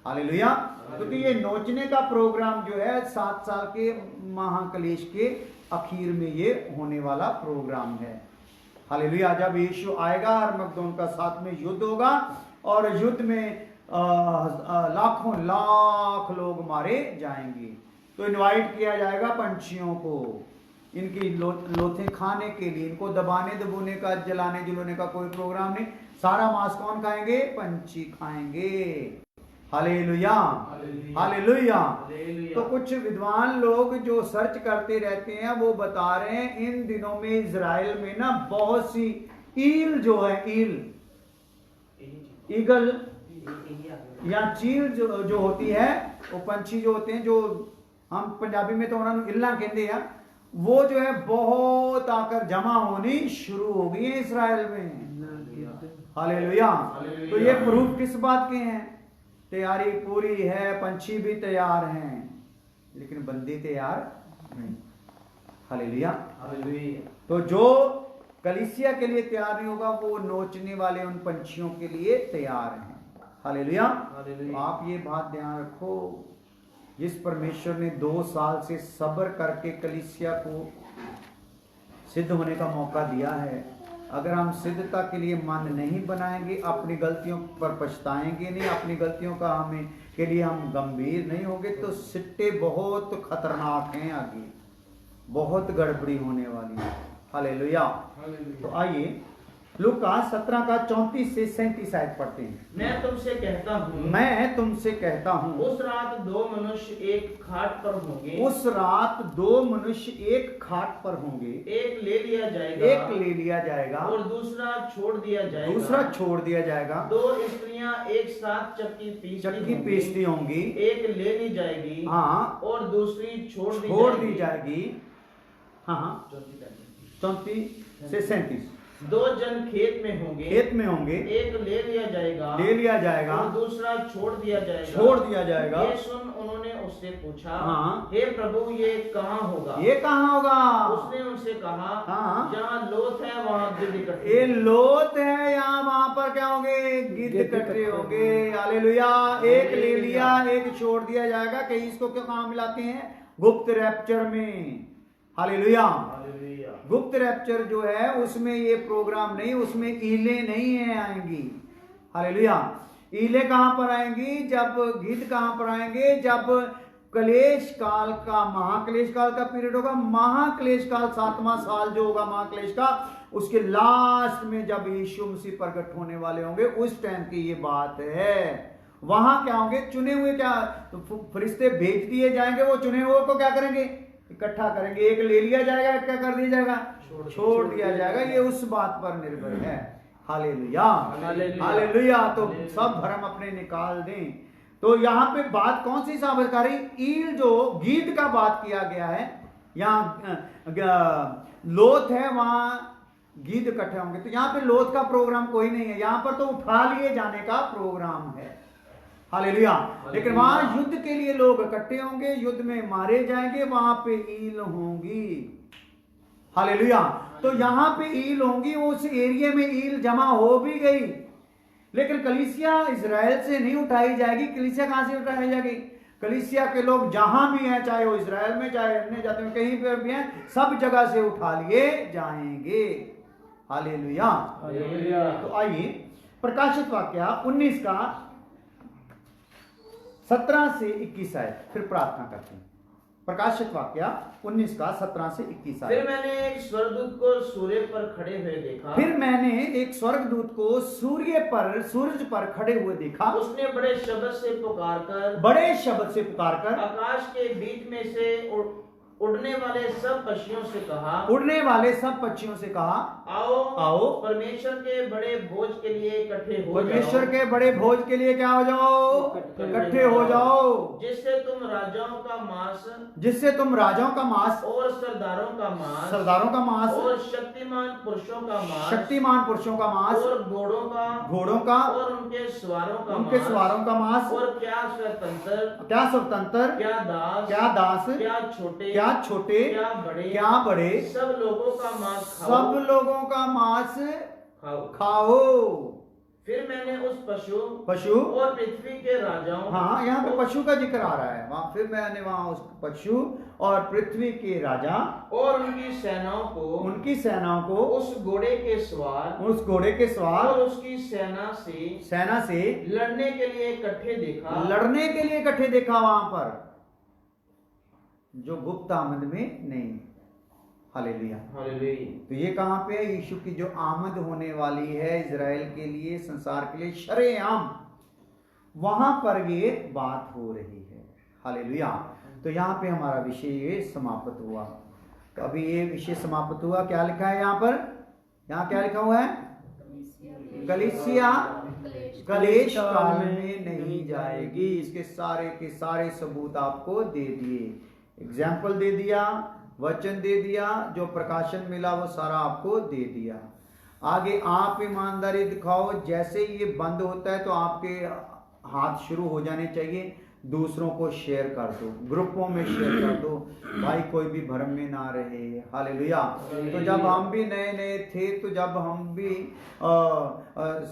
हालेलुया। क्योंकि ये नोचने का प्रोग्राम जो है 7 साल के महाक्लेश के आखिर में ये होने वाला प्रोग्राम है। हालेलुया। जब यीशु आएगा और मकदून का साथ में युद्ध होगा, और युद्ध में लाखों लाख लोग मारे जाएंगे। तो इनवाइट किया जाएगा पंछियों को, इनकी लोथे खाने के लिए, इनको दबाने दबोने का, जलाने जुलाने का कोई प्रोग्राम नहीं। सारा मांस कौन खाएंगे? पंछी खाएंगे। हालेलुया, हालेलुया। तो कुछ विद्वान लोग जो सर्च करते रहते हैं वो बता रहे हैं इन दिनों में इजराइल में ना बहुत सी ईल जो है, ईगल या चील जो होती है, वो पंछी जो होते हैं, जो हम पंजाबी में तो उन्होंने इल्ला कहते हैं, वो जो है बहुत आकर जमा होनी शुरू हो गई है इसराइल में। हालेलुया। तो ये प्रूफ किस बात के हैं? तैयारी पूरी है, पंछी भी तैयार हैं, लेकिन बंदी तैयार नहीं। हालेलुया। तो जो कलीसिया के लिए तैयार नहीं होगा वो नोचने वाले उन पंछियों के लिए तैयार हैं। हालेलुया। तो आप ये बात ध्यान रखो, जिस परमेश्वर ने 2 साल से सब्र करके कलीसिया को सिद्ध होने का मौका दिया है, अगर हम सिद्धता के लिए मन नहीं बनाएंगे, अपनी गलतियों पर पछताएंगे नहीं, अपनी गलतियों का हमें के लिए हम गंभीर नहीं होंगे, तो सिट्टे बहुत खतरनाक हैं, आगे बहुत गड़बड़ी होने वाली है। हालेलुया। तो आइए लूका 17 का 34 से 37 आयत पढ़ते हैं। मैं तुमसे कहता हूँ उस रात 2 मनुष्य एक खाट पर होंगे, उस रात 2 मनुष्य एक खाट पर होंगे, एक ले लिया जाएगा और दूसरा छोड़ दिया जाएगा। 2 स्त्रियां एक साथ चक्की पीसती होंगी, एक ले ली जाएगी, हाँ, और दूसरी छोड़ दी जाएगी। हाँ, 34 से 37। 2 जन खेत में होंगे, एक ले लिया जाएगा और दूसरा छोड़ दिया जाएगा। ये सुन उन्होंने उससे पूछा, हाँ, हे प्रभु ये कहाँ होगा? उसने उनसे कहा, हाँ, जहाँ लोथ है वहाँ गिद्ध इकट्ठे। ये लोथ है, यहाँ वहां पर क्या होंगे? गिद्ध इकट्ठे होंगे। हालेलुया। एक ले लिया, एक छोड़ दिया जाएगा। कहीं इसको क्यों कहाँ मिलाते हैं? गुप्त रैप्चर में। हालेलुया। गुप्त रैप्चर जो है उसमें ये प्रोग्राम नहीं, उसमें ईले नहीं है आएंगी। हालेलुया। ईले कहां पर आएंगी? जब गिद्ध कहां पर आएंगे? जब क्लेश काल का, महाक्लेश काल का पीरियड होगा। महाक्लेश काल 7वां साल जो होगा महाक्लेश का, उसके लास्ट में जब यीशु मसीह प्रकट होने वाले होंगे, उस टाइम की ये बात है। वहां क्या होंगे? चुने हुए, क्या फरिश्ते भेज दिए जाएंगे, वो चुने हुए को क्या करेंगे? इकट्ठा करेंगे। एक ले लिया जाएगा, एक क्या कर दिया जाएगा? छोड़ दिया जाएगा। ये उस बात पर निर्भर है। हालेलुया, हालेलुया। तो सब भरम अपने निकाल दें। तो यहाँ पे बात कौन सी साबित कर रही? ईल जो गीत का बात किया गया है, यहाँ लोथ है, वहां गीत इकट्ठे होंगे। तो यहाँ पे लोथ का प्रोग्राम कोई नहीं है, यहाँ पर तो उठा लिए जाने का प्रोग्राम है। हालेलुया। लेकिन वहां युद्ध के लिए लोग इकट्ठे होंगे, युद्ध में मारे जाएंगे, वहां पे ईल होंगी। हालेलुया। तो यहां पे ईल होंगी, उस एरिया में ईल जमा हो भी गई, लेकिन कलीसिया इजराइल से नहीं उठाई जाएगी। कलीसिया कहां से उठाई जाएगी? कलीसिया के लोग जहां भी हैं, चाहे वो इजराइल में, चाहे अन्य जाति में, कहीं पर भी हैं, सब जगह से उठा लिए जाएंगे। हालेलुया। तो आइए प्रकाशित वाक्य 19 का 17 से 21 आए, फिर प्रार्थना करते हैं। प्रकाशित वाक्य 19 का 17 से 21 आए। फिर मैंने एक स्वर्गदूत को सूर्य पर खड़े हुए देखा। सूरज पर खड़े हुए देखा। उसने बड़े शब्द से पुकारकर आकाश के बीच में से उड़ने वाले सब पक्षियों से कहा, आओ परमेश्वर के बड़े भोज के लिए इकट्ठे हो जाओ। परमेश्वर के बड़े भोज के लिए क्या हो जाओ? इकट्ठे हो जाओ। जिससे तुम राजाओं का मांस और सरदारों का मांस और शक्तिमान पुरुषों का मांस और घोड़ों का और उनके सवारों का मांस और क्या स्वतंत्र क्या दास क्या छोटे क्या बड़े सब लोगों का मांस खाओ। फिर मैंने उस पशु और पृथ्वी के राजाओं, हाँ, यहाँ पे पशु का जिक्र आ रहा है। फिर मैंने वहां उस पशु और पृथ्वी के राजा और उनकी सेनाओं को उस घोड़े के सवार और उसकी सेना से लड़ने के लिए इकट्ठे देखा। वहां पर जो गुप्त आमद में नहीं। हालेलुया। हालेलुया। तो ये कहाँ पे है? यीशु की जो आमद होने वाली है इजराइल के लिए, संसार के लिए शरेआम, वहां पर ये बात हो रही है। हालेलुया। तो यहाँ पे हमारा विषय ये समाप्त हुआ। तो अभी ये विषय समाप्त हुआ। क्या लिखा है यहाँ पर? यहाँ क्या लिखा हुआ है? कलीसिया कलेश काल में नहीं जाएगी। इसके सारे के सारे सबूत आपको दे दिए, एग्जाम्पल दे दिया, वचन दे दिया, जो प्रकाशन मिला वो सारा आपको दे दिया। आगे आप ईमानदारी दिखाओ। जैसे ही ये बंद होता है तो आपके हाथ शुरू हो जाने चाहिए, दूसरों को शेयर कर दो, ग्रुपों में शेयर कर दो, भाई कोई भी भ्रम में ना रहे। हालेलुया। तो जब हम भी नए नए थे, तो जब हम भी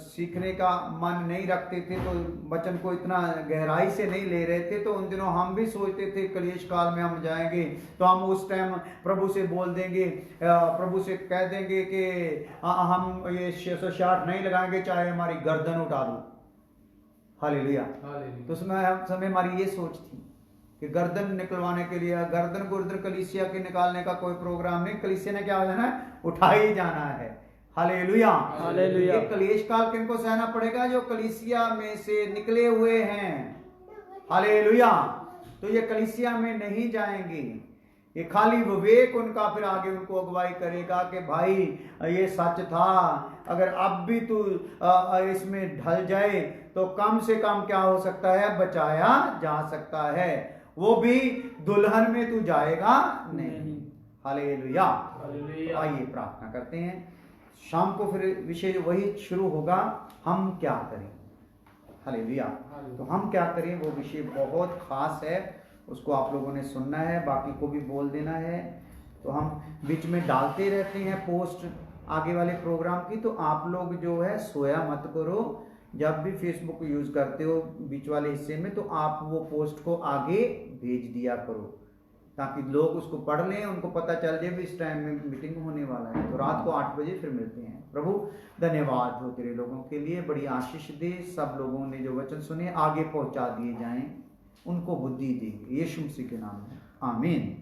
सीखने का मन नहीं रखते थे, तो वचन को इतना गहराई से नहीं ले रहे थे, तो उन दिनों हम भी सोचते थे कलेश काल में हम जाएंगे तो हम उस टाइम प्रभु से बोल देंगे, प्रभु से कह देंगे कि हम ये 660 नहीं लगाएंगे चाहे हमारी गर्दन उठा दो। हालेलुया। तो उसमें समय हमारी ये सोच थी कि गर्दन निकलवाने के लिए, गर्दन गुर्दन कलीसिया के निकालने का कोई प्रोग्राम नहीं, कलीसिया ने क्या हो जाना है? उठा ही जाना है। हालेलुया। हालेलुया। ये कलेश काल किनको सहना पड़ेगा? जो कलीसिया में से निकले हुए हैं। हालेलुया। तो ये कलीसिया में नहीं जाएंगे, ये खाली विवेक उनका फिर आगे उनको अगुवाई करेगा कि भाई ये सच था, अगर अब भी तू इसमें ढल जाए तो कम से कम क्या हो सकता है? बचाया जा सकता है, वो भी दुल्हन में तू जाएगा नहीं। हालेलुया। आइए प्रार्थना करते हैं। शाम को फिर विषय वही शुरू होगा, हम क्या करें। हालेलुया। तो हम क्या करें, वो विषय बहुत खास है, उसको आप लोगों ने सुनना है, बाकी को भी बोल देना है। तो हम बीच में डालते रहते हैं पोस्ट आगे वाले प्रोग्राम की, तो आप लोग जो है सोया मत करो। जब भी फेसबुक यूज करते हो बीच वाले हिस्से में, तो आप वो पोस्ट को आगे भेज दिया करो, ताकि लोग उसको पढ़ लें, उनको पता चल जाए भी इस टाइम में मीटिंग होने वाला है। तो रात को 8 बजे फिर मिलते हैं। प्रभु धन्यवाद हो तेरे लोगों के लिए, बड़ी आशीष दे। सब लोगों ने जो वचन सुने आगे पहुंचा दिए जाएं, उनको बुद्धि दे, यीशु मसीह के नाम में आमीन।